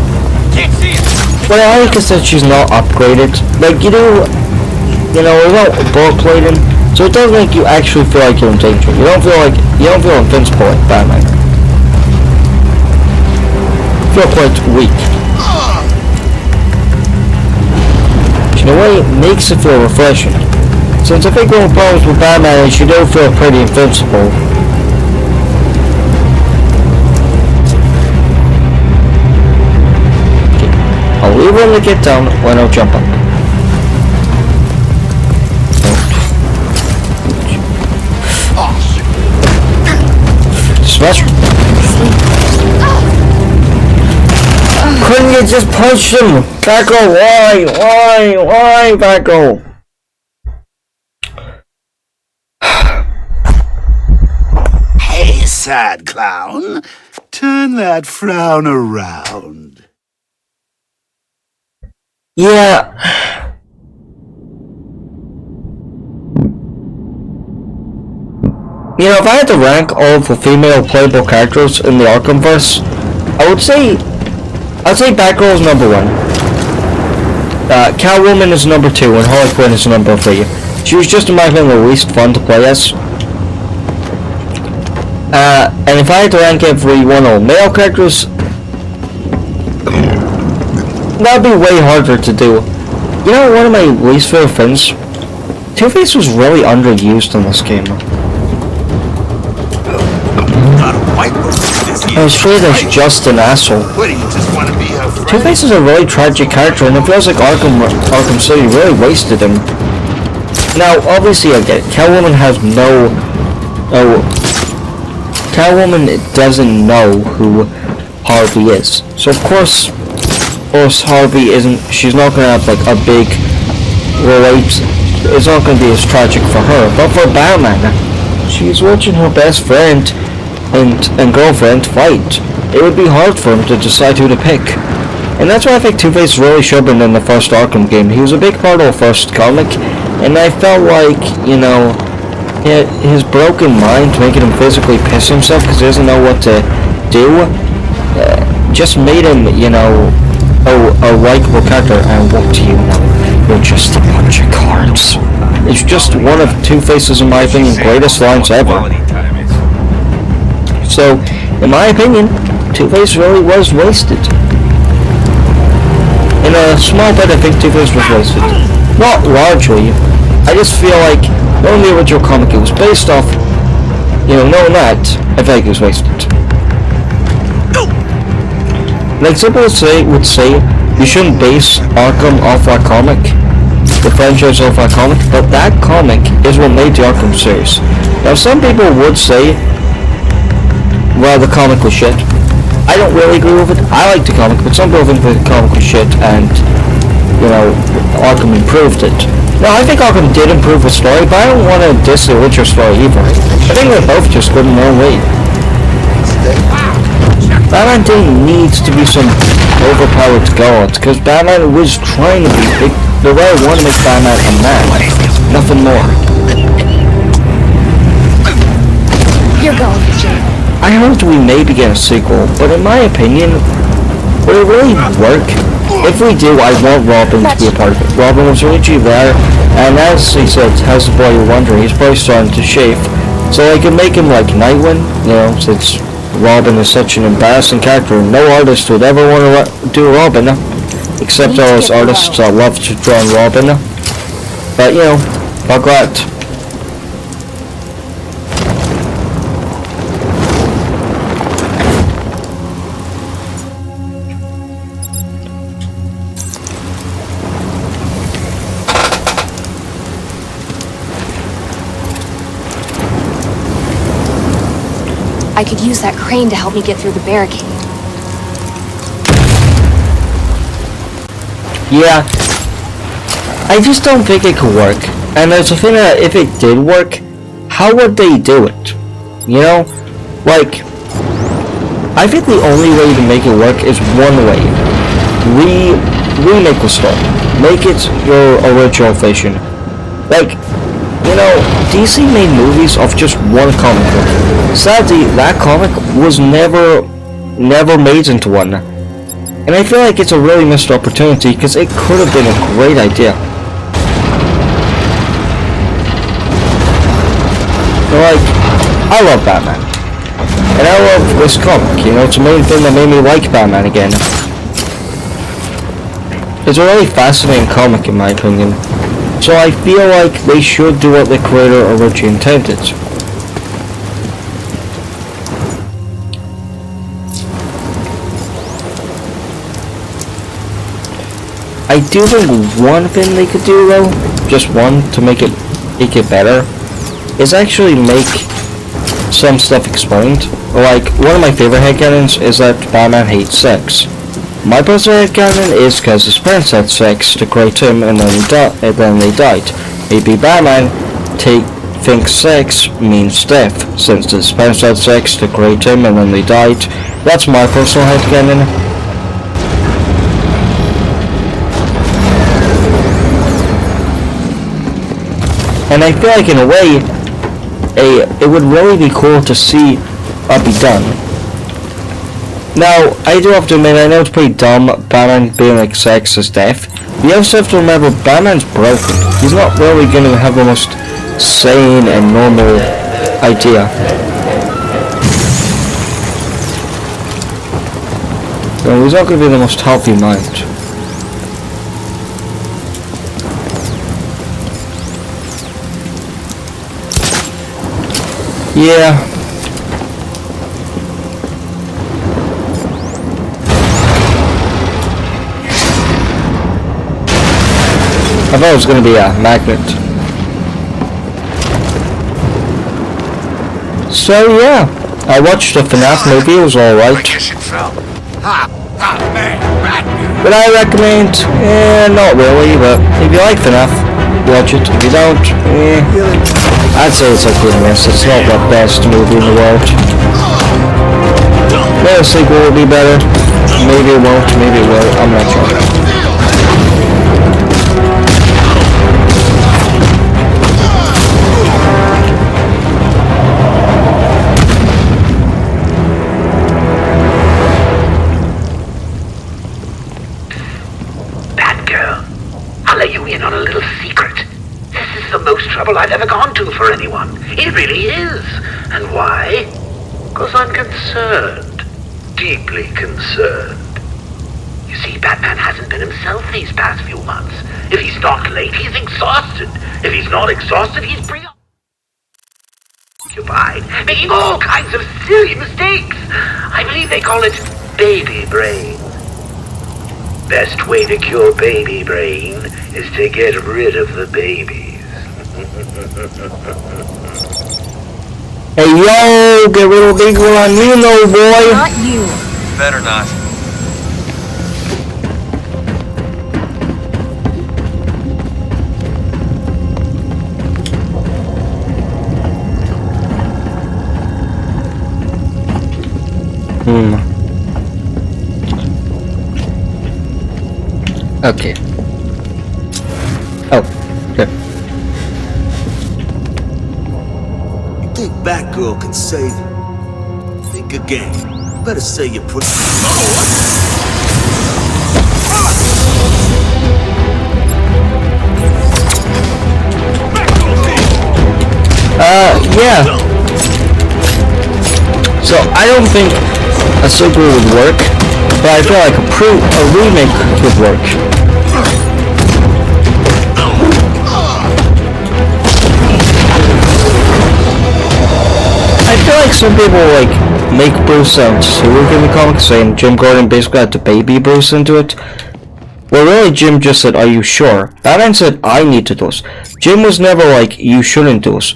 well, Alika said she's not upgraded. Like, you do, you know, without bullet plating, so it does make you actually feel like you're in danger. You don't feel invincible like Batman. You feel quite weak. Which in a way makes it feel refreshing. Since I think one of the problems with Batman is you do feel pretty invincible. I'll leave him to get down when I'll jump up. Smash. Couldn't you just punch him? Batgirl, why, Batgirl? Hey, sad clown. Turn that frown around. Yeah. You know, if I had to rank all of the female playable characters in the Arkhamverse, I'd say Batgirl is number 1. Catwoman is number 2, and Harley Quinn is number 3. She was just, in my opinion, the least fun to play as. And if I had to rank every one of the male characters, that'd be way harder to do. You know, one of my least favorite things? Two-Face was really underused in this game. I was afraid he's just an asshole. Two-Face is a really tragic character, and it feels like Arkham City really wasted him. Now, obviously, I get it. Catwoman doesn't know who Harvey is. So, of course Harvey she's not gonna have, like, a big it's not gonna be as tragic for her. But for Batman, she's watching her best friend and girlfriend fight. It would be hard for him to decide who to pick. And that's why I think Two-Face really should have been in the first Arkham game. He was a big part of the first comic, and I felt like, you know, his broken mind making him physically piss himself because he doesn't know what to do, just made him, you know, a likable character. And what do you know? You're just a bunch of cards. It's just one of Two-Face's, in my opinion, greatest lines ever. So, in my opinion, Two-Face really was wasted. In a small bit, I think Two-Face was wasted. Not largely. I just feel like, knowing the original comic it was based off, you know, knowing that, I feel like it was wasted. Like, some people would say, you shouldn't base Arkham off that comic, the franchise off that comic, but that comic is what made the Arkham series. Now, some people would say, well, the comic was shit. I don't really agree with it. I like the comic, but some people think the comic was shit and, you know, Arkham improved it. Now, I think Arkham did improve the story, but I don't want to diss the original story either. I think they're both just good in their own way. Batman didn't need to be some overpowered god, because Batman was trying to be big. The way I want to make Batman a man, nothing more. You're going to jail. I heard we maybe get a sequel, but in my opinion, would it really work? If we do, I want Robin to be a part of it. Robin was originally there, and as he said, how's the boy wondering, he's probably starting to shave. So I could make him like Nightwing, you know, since Robin is such an embarrassing character. No artist would ever want to do Robin, except all those artists that love to draw Robin. But, you know, fuck that. I could use that crane to help me get through the barricade. Yeah, I just don't think it could work. And there's a thing that if it did work, how would they do it? You know? Like, I think the only way to make it work is one way. Remake the story. Make it your original vision. Like, you know, DC made movies of just one comic book. Sadly, that comic was never made into one. And I feel like it's a really missed opportunity because it could have been a great idea. Like, I love Batman. And I love this comic, you know, it's the main thing that made me like Batman again. It's a really fascinating comic in my opinion. So I feel like they should do what the creator originally intended. I do think one thing they could do though, just one to make it better, is actually make some stuff explained. Like, one of my favorite headcanons is that Batman hates sex. My personal headcanon is because his parents had sex to create him and then they died. Maybe Batman thinks sex means death, since his parents had sex to create him and then they died. That's my personal headcanon. And I feel like in a way, it would really be cool to see it be done. Now, I do have to admit, I know it's pretty dumb, Batman being like sex is death. You also have to remember, Batman's broken. He's not really going to have the most sane and normal idea. So he's not going to be the most healthy mind. Yeah. I thought it was going to be a magnet. So yeah, I watched the FNAF movie, it was alright. But I recommend, not really, but if you like FNAF, watch it. If you don't, I'd say it's a good miss. It's not the best movie in the world. Maybe a sequel will be better. Maybe it won't, maybe it will, I'm not sure. I've ever gone to for anyone. It really is. And why? Because I'm concerned. Deeply concerned. You see, Batman hasn't been himself these past few months. If he's not late, he's exhausted. If he's not exhausted, he's preoccupied, making all kinds of silly mistakes. I believe they call it baby brain. Best way to cure baby brain is to get rid of the baby. Hey yo, get rid of big one on you, no boy. Not you. Better not. Okay. Oh, okay. Think Batgirl can save you? Think again. Better say you put. Yeah. So I don't think a sequel would work, but I feel like a remake could work. I feel like some people make Bruce sound silly in the comics, saying Jim Gordon basically had to baby Bruce into it. Well, really, Jim just said, "Are you sure?" Batman said, "I need to do this." Jim was never like, "You shouldn't do this."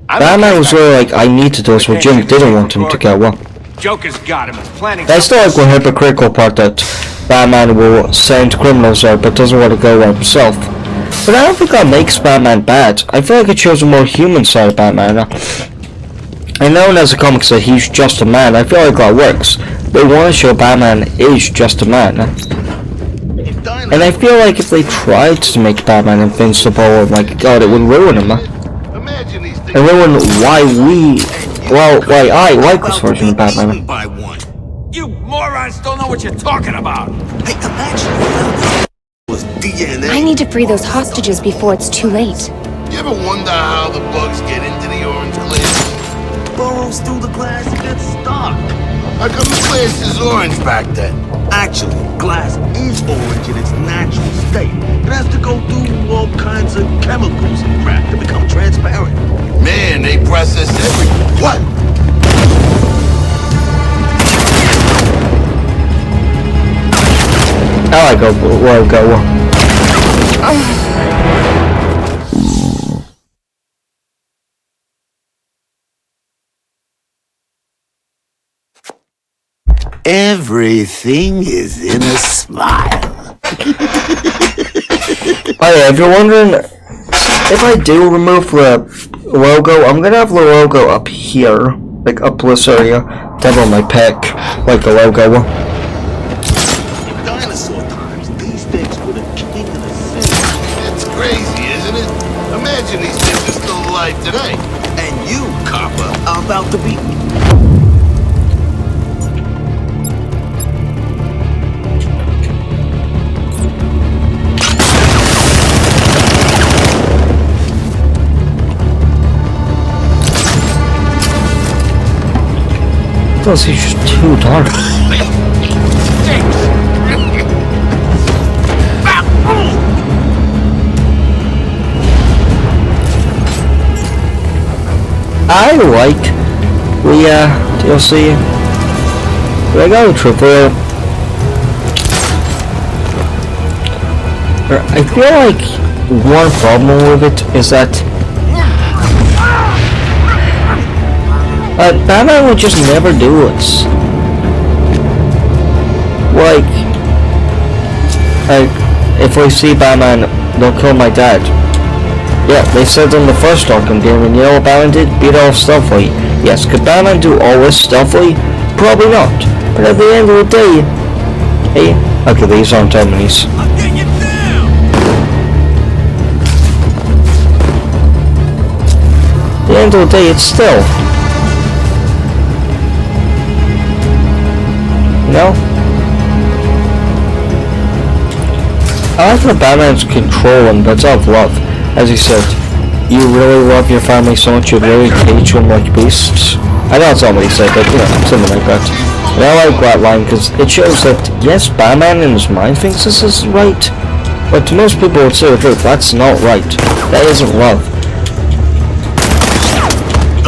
Batman was really like, "I need to do this," but Jim didn't want him to get well. Joker's got him. He's planning. I still like one hypocritical part that Batman will send criminals out but doesn't want to go out himself. But I don't think that makes Batman bad. I feel like it shows a more human side of Batman. I know as a comic that he's just a man. I feel like that works. They want to show Batman is just a man. And I feel like if they tried to make Batman invincible, oh my god, it would ruin him. And ruin why I like this version of Batman. You morons don't know what you're talking about. Hey, imagine was DNA. I need to free those hostages before it's too late. You ever wonder how the bugs get into the orange glass? Burrows through the glass and gets stuck. How come the glass is orange back then? Actually, glass is orange in its natural state. It has to go through all kinds of chemicals and crap to become transparent. Man, they process everything. What? I like go. Everything is in a smile. Hey, if you're wondering, if I do remove the logo, I'm gonna have the logo up here, like up this area, down on my pick, like a logo. In dinosaur times, these things were the king of the city. It's crazy, isn't it? Imagine these things are still alive today. And you, copper, are about to be... This is just too dark. I like the DLC. But I got a triple. I feel like one problem with it is that Batman would just never do it. Like, if we see Batman, they'll kill my dad. Yeah, they said in the first Arkham game, and you know what Batman did? Beat off stealthily. Yes, could Batman do all this stealthily? Probably not. But at the end of the day, hey, okay, these aren't enemies. At the end of the day, it's still. You know? I like that Batman's controlling, but it's out of love. As he said, you really love your family so much you really cage them like beasts. I know it's not what he said, but you know, something like that. And I like that line because it shows that, yes, Batman in his mind thinks this is right, but to most people would say the truth, that's not right. That isn't love.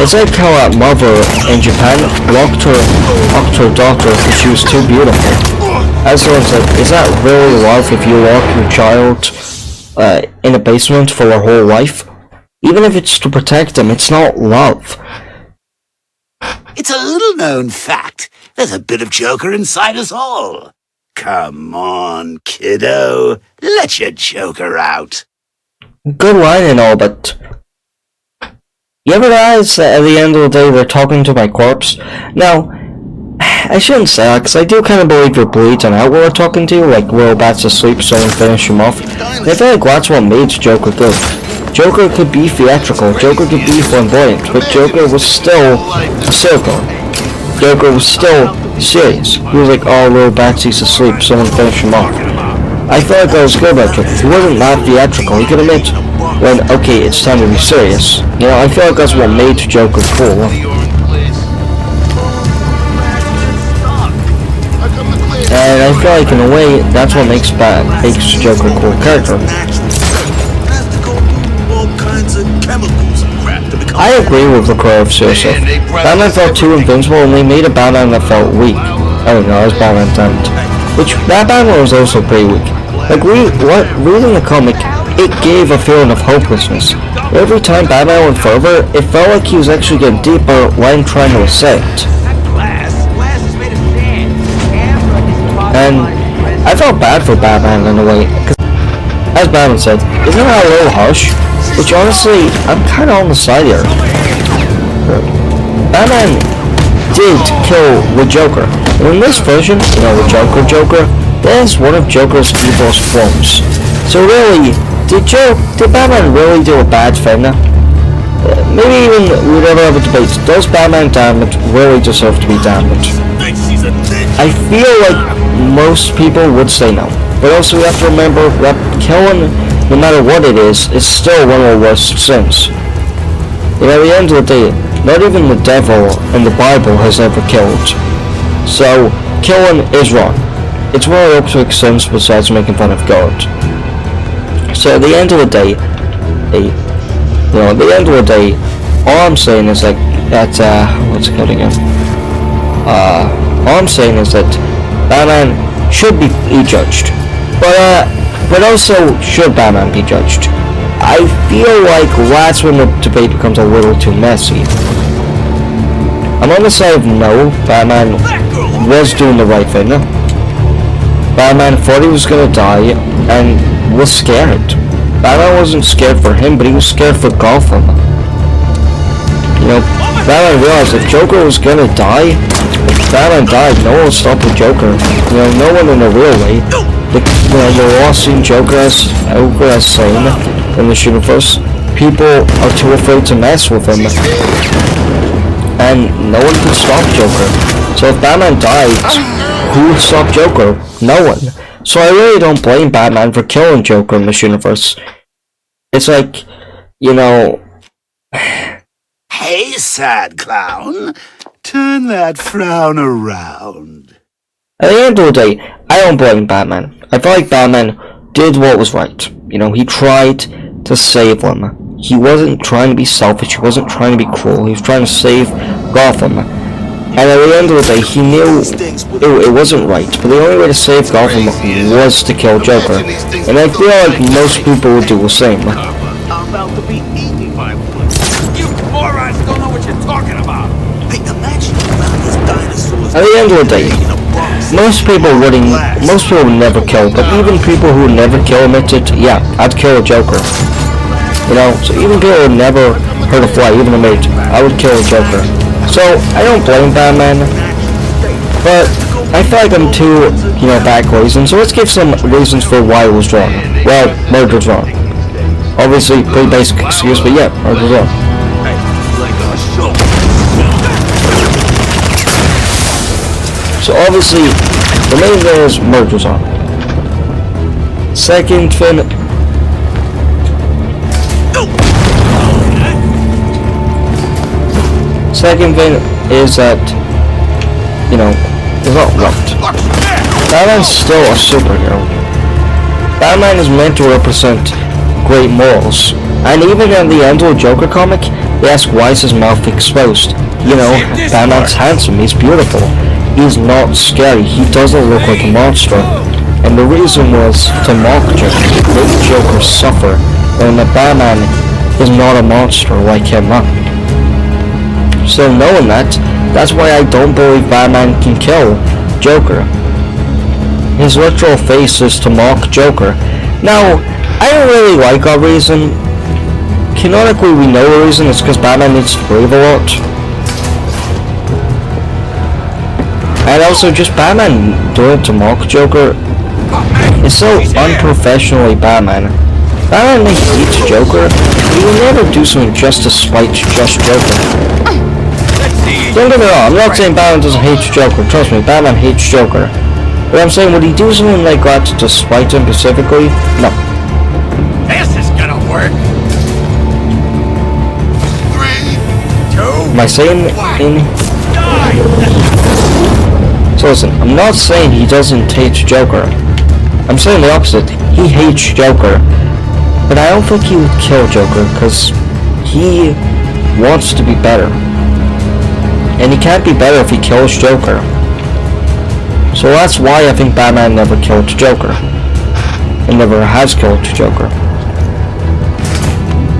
It's like how that mother in Japan locked her daughter because she was too beautiful. As someone said, is that really love if you lock your child in a basement for their whole life? Even if it's to protect them, it's not love. It's a little-known fact. There's a bit of Joker inside us all. Come on, kiddo. Let your Joker out. Good line and all, but you ever realize that at the end of the day they're talking to my corpse? Now, I shouldn't say that, because I do kind of believe you're bleeding out while we're talking to you, like Will Bat's asleep, someone finish him off. And I feel like that's what made Joker good. Joker could be theatrical, Joker could be flamboyant, but Joker was still cynical. Joker was still serious. He was like, oh, Will Batsy's asleep, someone finish him off. I feel like that was good about Joker. He wasn't that theatrical, he could admit when, okay, it's time to be serious. You know, I feel like that's what made Joker cool. And I feel like in a way, that's what makes Joker a cool character. I agree with the core of Suicide. Batman felt too invincible and they made a Batman that felt weak. I don't know, that was Batman Damned. Which, that Batman was also pretty weak. Like, reading the comic, it gave a feeling of hopelessness. Every time Batman went further, it felt like he was actually getting deeper when trying to ascend. And I felt bad for Batman in a way, because as Batman said, isn't that a little harsh? Which honestly, I'm kinda on the side here. Batman did kill the Joker, and in this version, you know, the Joker, that is one of Joker's evilest forms. So really, did Batman really do a bad thing? Maybe even we'd ever have a debate, does Batman Damned really deserve to be damned? I feel like most people would say no, but also we have to remember that killing, no matter what it is still one of the worst sins. And at the end of the day, not even the devil in the Bible has ever killed. So, killing is wrong. It's one of the ultimate sins besides making fun of God. So at the end of the day, all I'm saying is like that, what's it called again? All I'm saying is that Batman should be judged, but also should Batman be judged? I feel like that's when the debate becomes a little too messy. I'm on the side of no, Batman was doing the right thing. Batman thought he was gonna die and was scared. Batman wasn't scared for him, but he was scared for Gotham. You know, Batman realized if Joker was gonna die, if Batman died, no one would stop the Joker. You know, no one in a real way. We're all seeing Joker as sane in this universe. People are too afraid to mess with him. And no one could stop Joker. So if Batman died, who would stop Joker? No one. So I really don't blame Batman for killing Joker in this universe. It's like, you know... Hey, sad clown. Turn that frown around. At the end of the day, I don't blame Batman. I feel like Batman did what was right. You know, he tried to save them. He wasn't trying to be selfish, he wasn't trying to be cruel, he was trying to save Gotham. And at the end of the day, he knew it wasn't right, but the only way to save Gotham was to kill Joker. And I feel like most people would do the same. I'm about to be eaten by one. You morons don't know what you're talking about. Hey, imagine you found this dinosaur's At the end of the day, most people would never kill, but even people who would never kill admitted, yeah, I'd kill a Joker. You know, so even people who would never hurt a fly, even a mate, I would kill a Joker. So, I don't blame Batman, but I feel like I'm too, you know, back reasons, so let's give some reasons for why it was wrong. Well, murder's wrong. Obviously, pretty basic excuse, but yeah, murder's wrong. So obviously, the main thing is murder's wrong. Second thing... Second thing is that, you know, it's not right. Batman's still a superhero. Batman is meant to represent great morals. And even in the end of the Joker comic, they ask why is his mouth exposed. You know, Batman's handsome, he's beautiful. He's not scary, he doesn't look like a monster. And the reason was to mock Joker, to make Joker suffer, when the Batman is not a monster like him. So knowing that, that's why I don't believe Batman can kill Joker. His literal face is to mock Joker. Now, I don't really like our reason. Canonically, we know the reason, it's because Batman needs to breathe a lot. And also, just Batman doing it to mock Joker is so unprofessionally Batman. Batman hates Joker, he will never do something just to spite just Joker. Don't get me wrong, I'm not saying Batman doesn't hate Joker, trust me, Batman hates Joker. But I'm saying, would he do something like that to spite him specifically? No. This is gonna work. 3, 2, Am I saying in... So listen, I'm not saying he doesn't hate Joker. I'm saying the opposite. He hates Joker. But I don't think he would kill Joker, because he wants to be better. And he can't be better if he kills Joker. So that's why I think Batman never killed Joker. And never has killed Joker.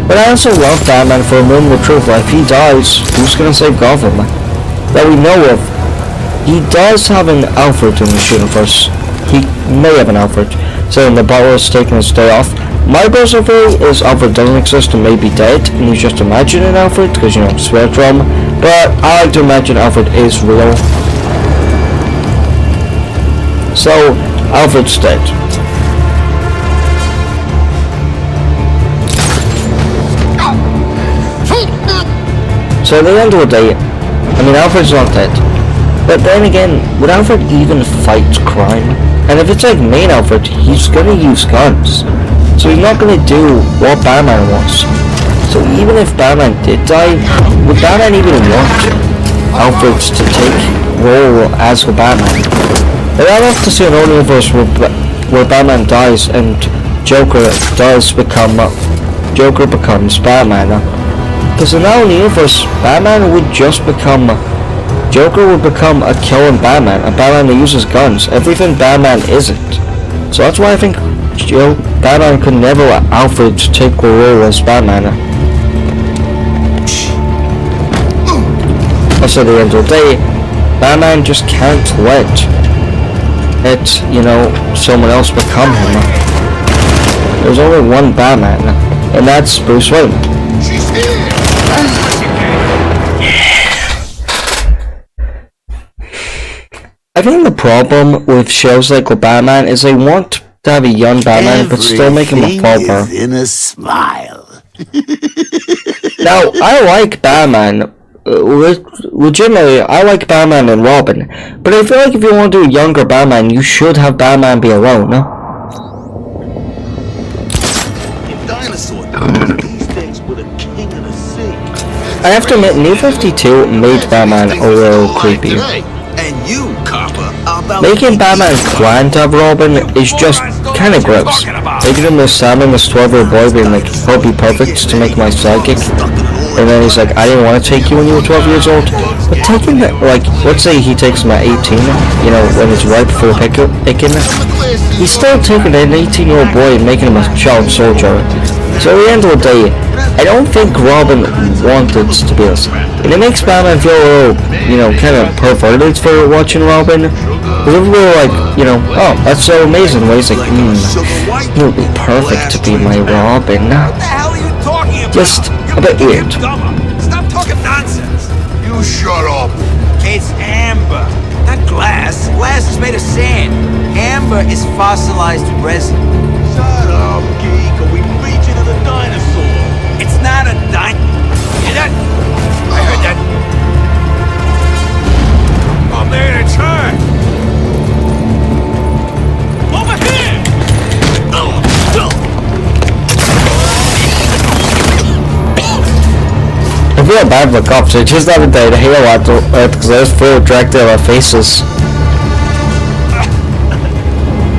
But I also love Batman for a moment of truth. Like, if he dies, who's gonna save Gotham? That we know of. He does have an Alfred in this universe. He may have an Alfred. So the butler is taking his day off. My personal theory is Alfred doesn't exist and may be dead, and he's just imagining Alfred, because, you know, spirit drum. But I like to imagine Alfred is real. So, Alfred's dead. So at the end of the day, I mean, Alfred's not dead. But then again, would Alfred even fight crime? And if it's like main Alfred, he's gonna use guns. So he's not gonna do what Batman wants. So even if Batman did die, would Batman even want Alfred to take role as the Batman? But I'd love to see an old universe where Batman dies and Joker becomes Batman. Because in that universe, Batman would just become... Joker would become a killing Batman, a Batman that uses guns. Everything Batman isn't. So that's why I think Batman could never let Alfred take the role as Batman. Also, at the end of the day, Batman just can't let it, you know, someone else become him. There's only one Batman, and that's Bruce Wayne. I think the problem with shows like Batman is they want to have a young Batman, but still make him a father. In a smile. Now, I like Batman. Legitimately, I like Batman and Robin, but I feel like if you want to do a younger Batman, you should have Batman be alone. I have to admit, New 52 made Batman a little creepy. Making Batman plan to have Robin is just kinda gross. Making him this Sam, this 12-year-old boy being like, he'll be perfect to make my psychic. And then he's like, I didn't want to take you when you were 12 years old. But taking that, like, let's say he takes him at 18, you know, when it's right before picking, he's still taking an 18-year-old boy and making him a child soldier. So at the end of the day, I don't think Robin wanted to be this. And it makes Batman feel a little, you know, kind of perverted for watching Robin. Because if we were like, you know, oh, that's so amazing. Where he's like, he would be perfect to be my Robin. Just a bit weird. Stop talking nonsense. You shut up. It's amber, not glass. Glass is made of sand. Amber is fossilized resin. Shut up, geek, or we beat you to the dinosaur. It's not a hear that? I heard that. I made a turn. Over here. I feel bad for cops. I just haven't died a hell lot because I was full dragged out of our faces.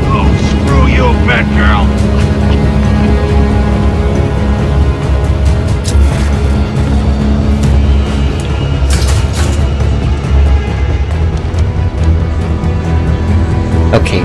Oh, screw you, Batgirl. Okay.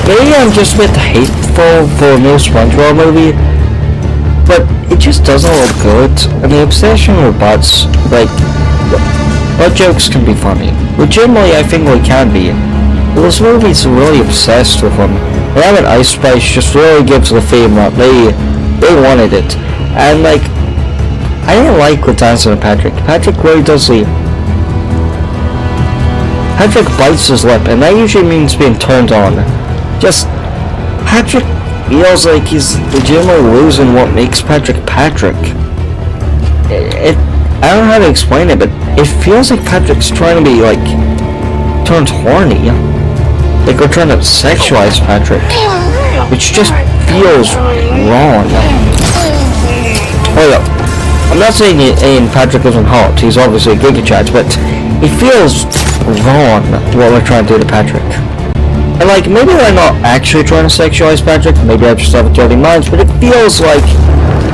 Maybe I'm just a bit hateful for a new SpongeBob movie, but it just doesn't look good, and the obsession with butts, like, butt jokes can be funny. Legitimately, I think they can be, but this movie's really obsessed with them. And having Ice Spice just really gives the fame that they wanted it, and like, I didn't like what dancing with Patrick. Patrick really does the... Patrick bites his lip, and that usually means being turned on. Just, Patrick feels like he's legitimately losing what makes Patrick Patrick. I don't know how to explain it, but it feels like Patrick's trying to be, like, turned horny. Like we're trying to sexualize Patrick, which just feels wrong. Oh yeah, I'm not saying Patrick isn't hot, he's obviously a Giga Chat, but it feels wrong what we're trying to do to Patrick. And like, maybe they're not actually trying to sexualize Patrick, maybe I just have a dirty mind, but it feels like,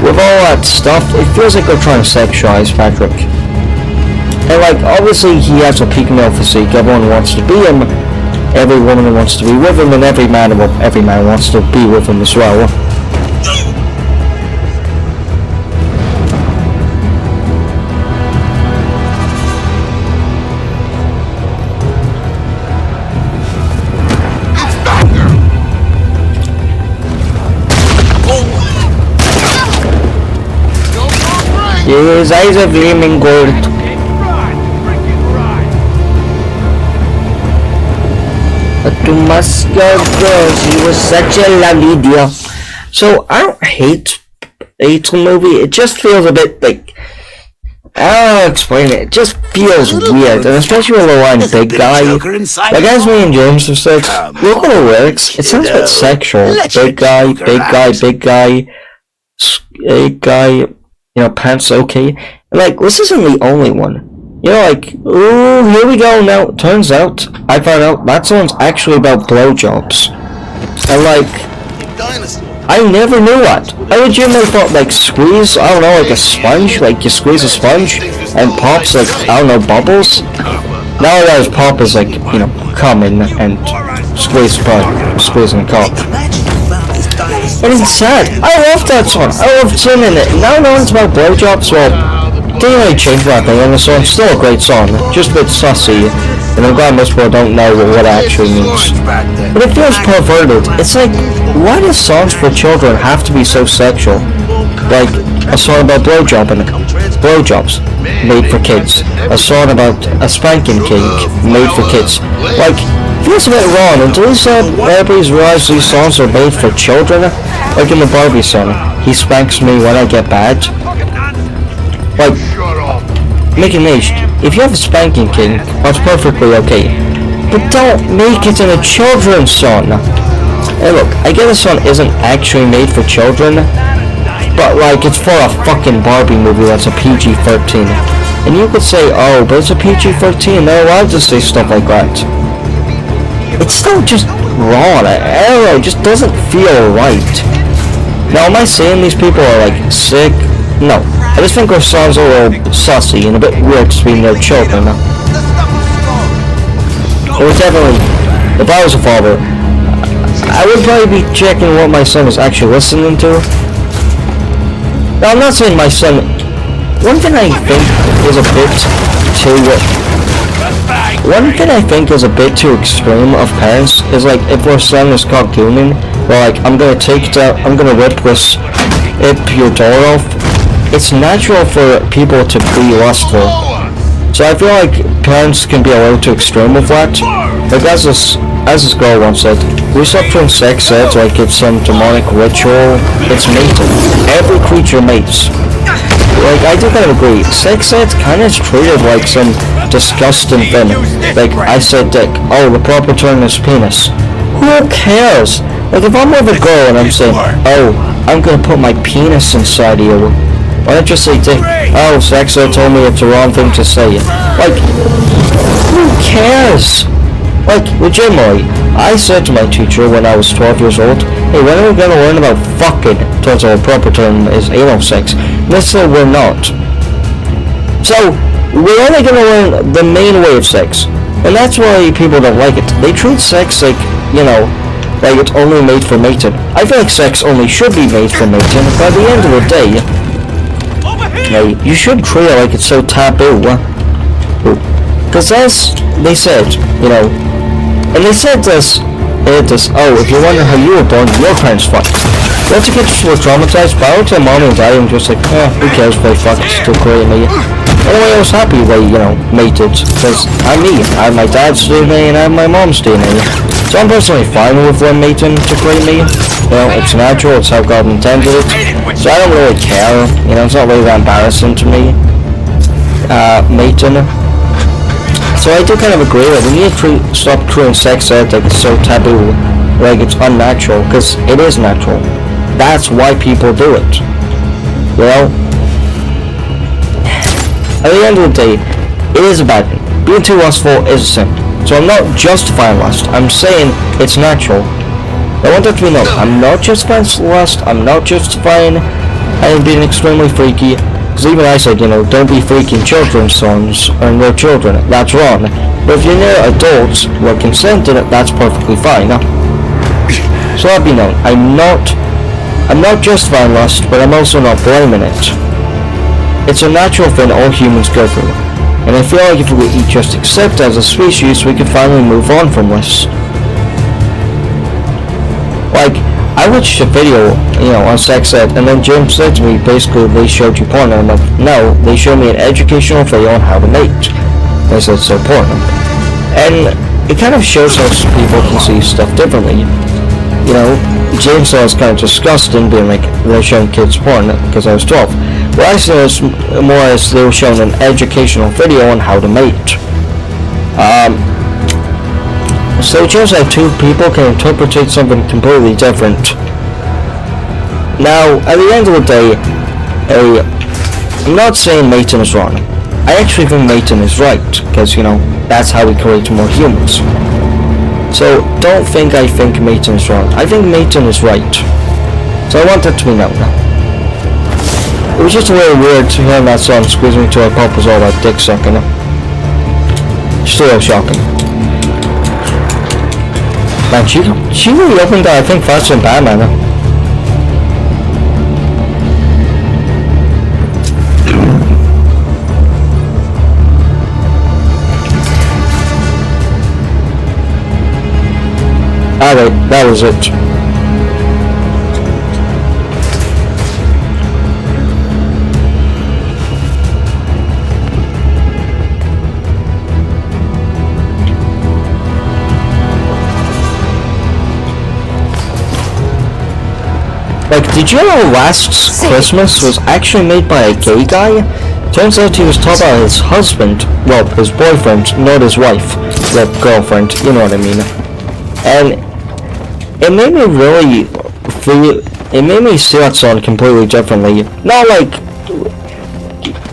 with all that stuff, it feels like they're trying to sexualize Patrick. And like, obviously he has a peak male physique, everyone wants to be him, every woman wants to be with him, and every man wants to be with him as well. His eyes are gleaming gold. But to must go, she was such a lovely dear. So I don't hate the movie. It just feels a bit like, I don't know how to explain it. It just feels weird, and especially with the line "big guy." Like as me and James have said, look at the lyrics. It sounds a bit sexual. Big guy, big guy, big guy, big guy. You know, pants okay. Like, this isn't the only one. You know, like, ooh, here we go now. Turns out, I found out that song's actually about blowjobs. And like, I never knew that. I legitimately thought like squeeze, I don't know, like a sponge, like you squeeze a sponge and pops like, I don't know, bubbles. Now I realize pop is like, you know, coming and squeezing a cock. And it's sad. I love that song. I love singing it. Now no one's about blowjobs, well, didn't really change my opinion on the song. Still a great song, just a bit sussy. And I'm glad most people don't know what it actually means. But it feels perverted. It's like, why do songs for children have to be so sexual? Like, a song about blowjobs made for kids. A song about a spanking kink made for kids. Like, feels a bit wrong. Until everybody's realized these songs are made for children. Like in the Barbie song, he spanks me when I get bad. Like, make an age. If you have a spanking kink, that's perfectly okay. But don't make it in a children's song. Hey look, I get a song isn't actually made for children, but like it's for a fucking Barbie movie that's a PG-13. And you could say, oh, but it's a PG-13, they're allowed to say stuff like that. It's still just wrong. I don't know, it just doesn't feel right. Now, am I saying these people are like sick? No. I just think our songs are a little sussy and a bit weird to be near children. It would definitely, if I was a father, I would probably be checking what my son is actually listening to. Now, I'm not saying my son, one thing I think is a bit too extreme of parents is like, if their son is caught gooning, they're like, I'm gonna rip your door off. It's natural for people to be lustful. So I feel like parents can be a little too extreme with that. Like as this girl once said, we stop doing sex ed like it's some demonic ritual. It's mating. Every creature mates. Like I do kind of agree. Sex ed's kind of treated like some disgusting thing. Like I said dick. Oh, the proper term is penis. Who cares? Like if I'm with a girl and I'm saying, oh, I'm gonna put my penis inside of you. Why don't you say dick? Oh, sex ed told me it's the wrong thing to say. Like, who cares? Like, legitimately, I said to my teacher when I was 12 years old, hey, when are we gonna learn about fucking? Turns out the proper term is anal sex. They said we're not. So, we're only gonna learn the main way of sex. And that's why people don't like it. They treat sex like, you know, like it's only made for mating. I feel like sex only should be made for mating. By the end of the day, you should treat it like it's so taboo. Because as they said, you know, and they said this, oh, if you wonder how you were born, your parents fucked. Lots of kids were traumatized, but I looked at mom and dad and just like, who cares if they fucked, still creating me. Anyway, I was happy they, you know, mated, because I'm me. I have my dad's DNA and I have my mom's DNA. So I'm personally fine with them mating to create me. You know, it's natural, it's how God intended it. So I don't really care, you know, it's not really that embarrassing to me. Mating. So I do kind of agree that we need to stop treating sex ed like it's so taboo, like it's unnatural, because it is natural. That's why people do it. You know? At the end of the day, it is a bad thing. Being too lustful is a sin. So I'm not justifying lust, I'm saying it's natural. I want that to be known. I'm not justifying lust, I'm not justifying being extremely freaky. Because even I said, you know, don't be freaking children's songs or near children. That's wrong. But if you're near adults who are consenting, that's perfectly fine. So let me know. I'm not justifying lust, but I'm also not blaming it. It's a natural thing all humans go through. And I feel like if we just accept as a species, we could finally move on from this. Like, I watched a video, you know, on sex ed, and then Jim said to me, basically, they showed you porn, and I'm like, no, they showed me an educational video on how to mate. They said, so porn. And it kind of shows how people can see stuff differently. You know, James said it was kind of disgusting, being like, they're showing kids porn, because I was 12. Well, I said it was more as they were showing an educational video on how to mate. So it shows how two people can interpret something completely different. Now, at the end of the day, I'm not saying Mayton is wrong. I actually think Mayton is right, because, you know, that's how we create more humans. So, don't think I think Mayton is wrong. I think Mayton is right. So I want that to be known. It was just a little weird to hear that song squeeze me to a pop was all about dick sucking. Just a little shocking. Man, she really opened that, I think, faster than Batman. Alright, that was it. Like, did you know last Christmas was actually made by a gay guy? Turns out he was taught by his husband, well, his boyfriend, not his wife, well, girlfriend, you know what I mean. And it made me really feel, it made me see that song completely differently. Not like,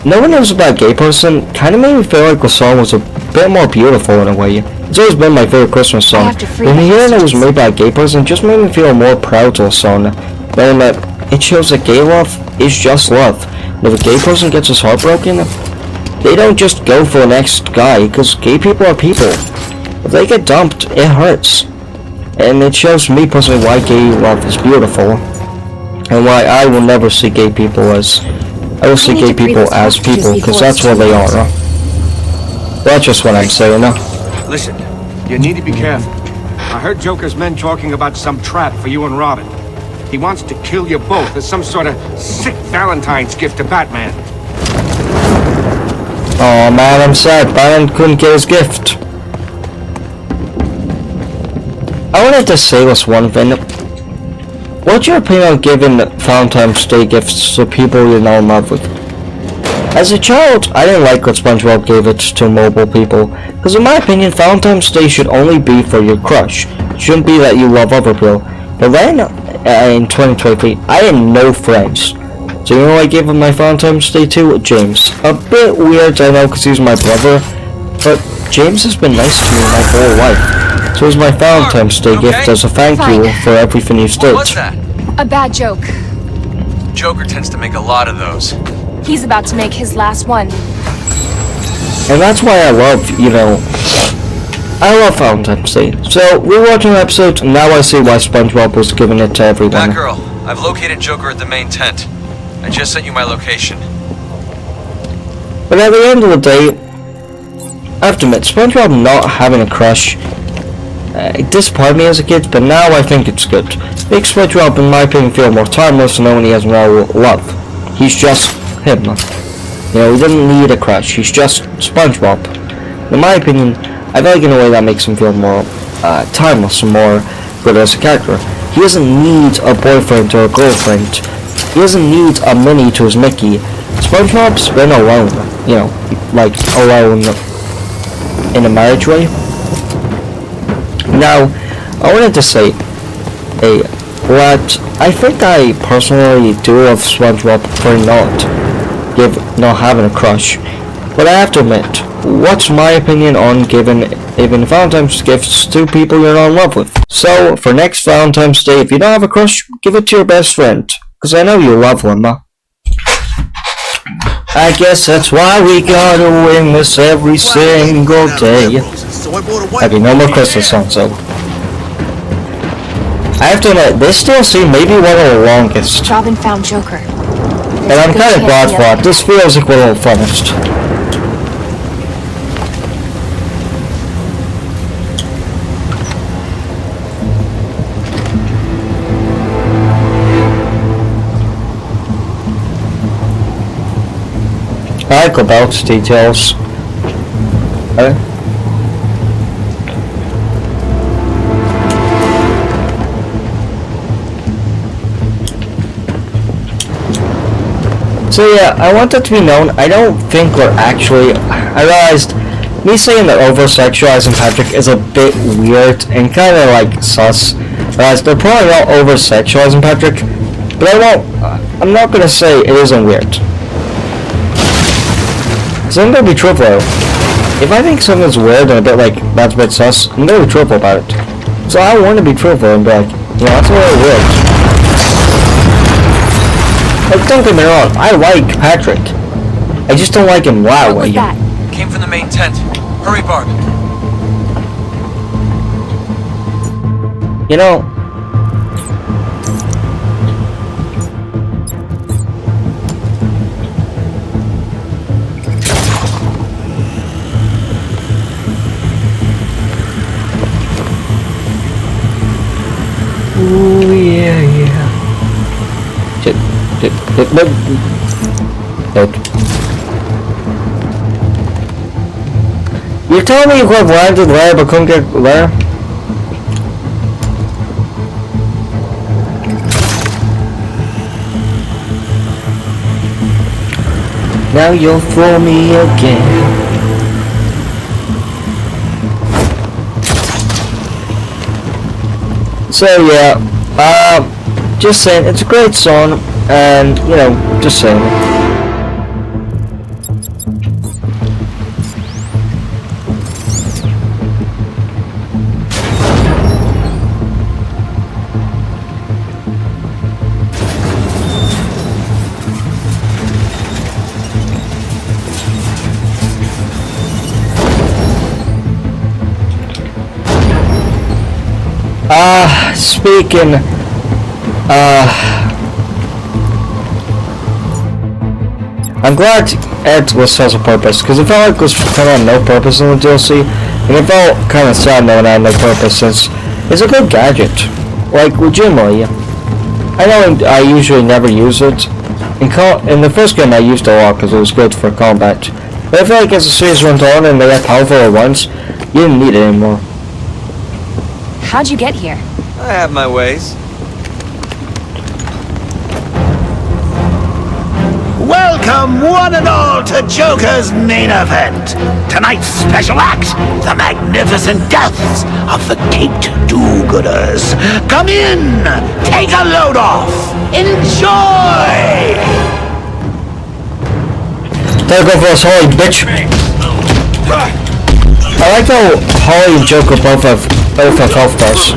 no one knows about a gay person, kind of made me feel like the song was a bit more beautiful in a way. It's always been my favorite Christmas song. When hearing it was made by a gay person, it just made me feel more proud of the song. When it shows that gay love is just love. And if a gay person gets his heart broken, they don't just go for the next guy, because gay people are people. If they get dumped, it hurts. And it shows me personally why gay love is beautiful, and why I will never see gay people as, I will see gay people as people, because that's what they are. That's just what I'm saying. Listen, you need to be careful. I heard Joker's men talking about some trap for you and Robin. He wants to kill you both as some sort of sick Valentine's gift to Batman. Oh man, I'm sad. Batman couldn't get his gift. I wanted to say this one thing. What's your opinion on giving Valentine's Day gifts to people you're not in love with? As a child, I didn't like what SpongeBob gave it to mobile people, because in my opinion, Valentine's Day should only be for your crush. It shouldn't be that you love other people. But then, in 2023, I had no friends. So you know who I gave my Valentine's Day to? James. A bit weird, I know, because he's my brother, but James has been nice to me my whole life. So it was my Valentine's Day gift as a thank you for everything you've did. What's that? A bad joke. Joker tends to make a lot of those. He's about to make his last one. And that's why I love, you know, I love Valentine's Day. So, rewatching the episode, now I see why SpongeBob was giving it to everyone. Batgirl, I've located Joker at the main tent. I just sent you my location. But at the end of the day, I have to admit, SpongeBob not having a crush, it disappointed me as a kid, but now I think it's good. It makes SpongeBob, in my opinion, feel more timeless, knowing he has no love. He's just him. You know, he doesn't need a crush, he's just SpongeBob. In my opinion, I feel like in a way that makes him feel more timeless and more good as a character. He doesn't need a boyfriend or a girlfriend. He doesn't need a Minnie to his Mickey. SpongeBob's been alone, you know, like alone in a marriage way. Now, I wanted to say, what I think I personally do of SpongeBob for not having a crush, but I have to admit, what's my opinion on giving Valentine's gifts to people you're not in love with? So, for next Valentine's Day, if you don't have a crush, give it to your best friend, because I know you love them. I guess that's why we gotta win this every single day. Okay, no more Christmas songs though. I have to admit, this still seems maybe one of the longest. Robin found Joker. And I'm kind of glad for it. This feels like we're all finished. I like about details. So yeah, I want that to be known, I don't think we're actually, I realized, me saying that over-sexualizing Patrick is a bit weird and kind of like sus. I realized they're probably not over-sexualizing Patrick, but I'm not gonna say it isn't weird. So I'm gonna be truthful. If I think something's weird and a bit like that's a bit sus, I'm gonna be truthful about it. So I want to be truthful and be like, you know, that's a little weird. Like, don't get me wrong, I like Patrick. I just don't like him loud. What was that? Came from the main tent. Hurry, Barb. You know, ooh, yeah, yeah. You told me you could have landed there but couldn't get there? Now you'll throw me again. So yeah, just saying, it's a great song, and you know, just saying. Speaking, I'm glad Ed was has a purpose, because it felt like it was kind of no purpose in the DLC, and it felt kind of sad knowing I had no purpose, since it's a good gadget. Like, legitimately. I know I usually never use it. In the first game I used it a lot, because it was good for combat. But I feel like as the series went on and they got powerful at once, you didn't need it anymore. How'd you get here? I have my ways. Welcome, one and all, to Joker's main event. Tonight's special act, the magnificent deaths of the Caped Do-Gooders. Come in, take a load off, enjoy! Gotta go for us, Holly, bitch. I like how Holly and Joker both have health bars.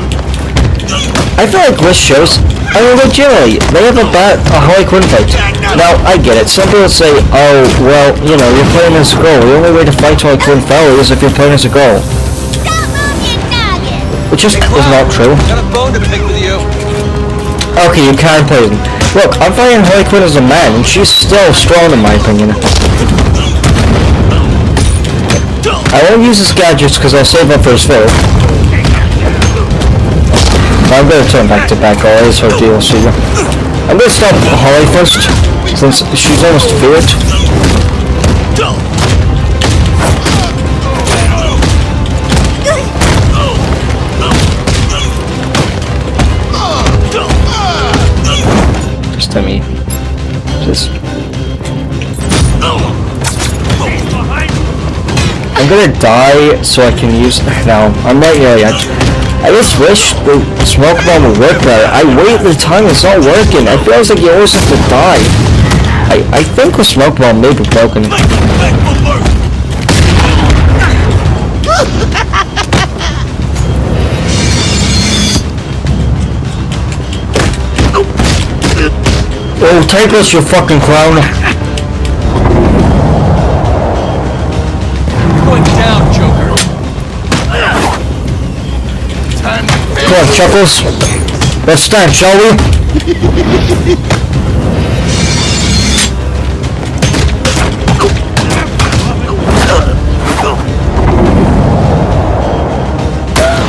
I feel like this shows, I mean, legitimately, they have a Harley Quinn fight. Now, I get it. Some people say, oh, well, you know, you're playing as a girl. The only way to fight Harley Quinn fairly is if you're playing as a girl. Which is not true. Got a bone to pick with you. Okay, you can play them. Look, I'm fighting Harley Quinn as a man, and she's still strong in my opinion. I won't use his gadgets because I'll save up for his fill. I'm gonna turn back to back always her DLC. I'm gonna stop Holly first, since she's almost feared. Just to me. Just. I'm gonna die so I can use. No, I'm not here yet. I just wish the smoke bomb would work better. I wait the time, it's not working. It feels like you always have to die. I think the smoke bomb may be broken. Oh, take us, you fucking clown. Going down, Joker. Come on, Chuckles. Let's stand, shall we?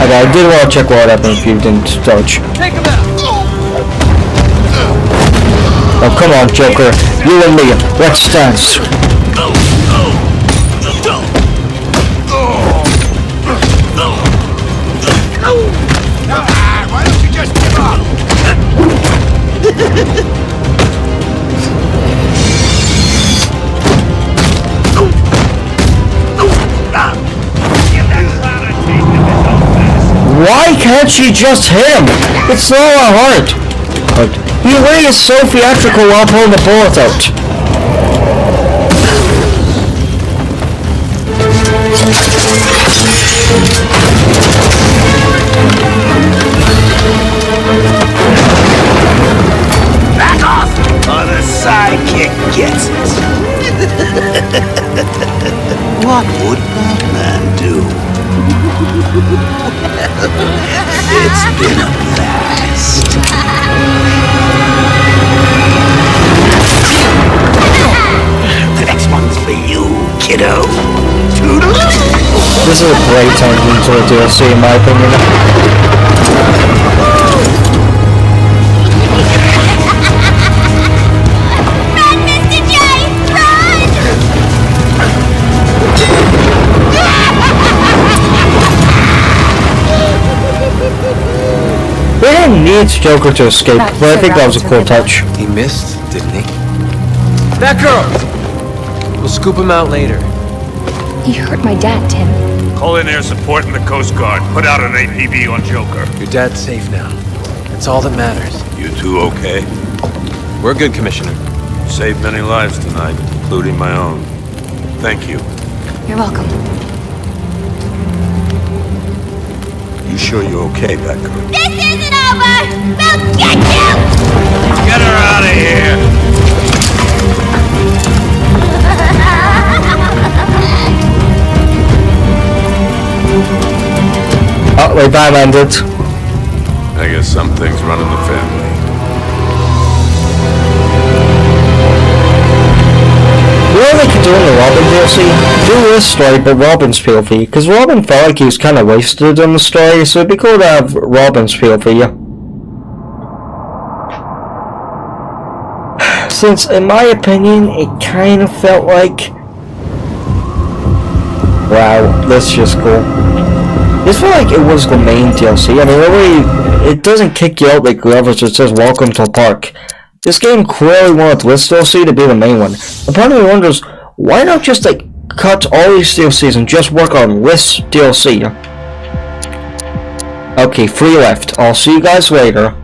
Okay, I did want to check what happened if you didn't dodge. Take him out. Oh, come on, Joker. You and me. Let's dance. Why don't you just give up? Why can't she just hit him? It's so hard. He really is so theatrical while pulling the bullet out. Back off, or the sidekick gets it. What would Batman do? It's been a blast. The next one's for you, kiddo. Toodaloo! This is a great time to the DLC in my opinion. Run, Mr. J! Run! We didn't need Joker to escape, but I think that was a cool touch. He missed, didn't he? That girl! We'll scoop him out later. He hurt my dad, Tim. Call in air support and the Coast Guard. Put out an APB on Joker. Your dad's safe now. That's all that matters. You two okay? We're good, Commissioner. Saved many lives tonight, including my own. Thank you. You're welcome. You sure you're okay, Batgirl? This isn't over! We'll get you! Get her out of here! Oh, wait, Batman did. I guess some things run in the family. You know what they could do in the Robin DLC? Do this story, but Robin's POV, because Robin felt like he was kind of wasted in the story, so it'd be cool to have Robin's POV. Since, in my opinion, it kind of felt like... Wow, that's just cool. It felt like it was the main DLC. I mean, really, it doesn't kick you out like the others, it says welcome to the park. This game clearly wanted this DLC to be the main one. And part of me wonders, why not just like cut all these DLCs and just work on this DLC? Okay, 3 left. I'll see you guys later.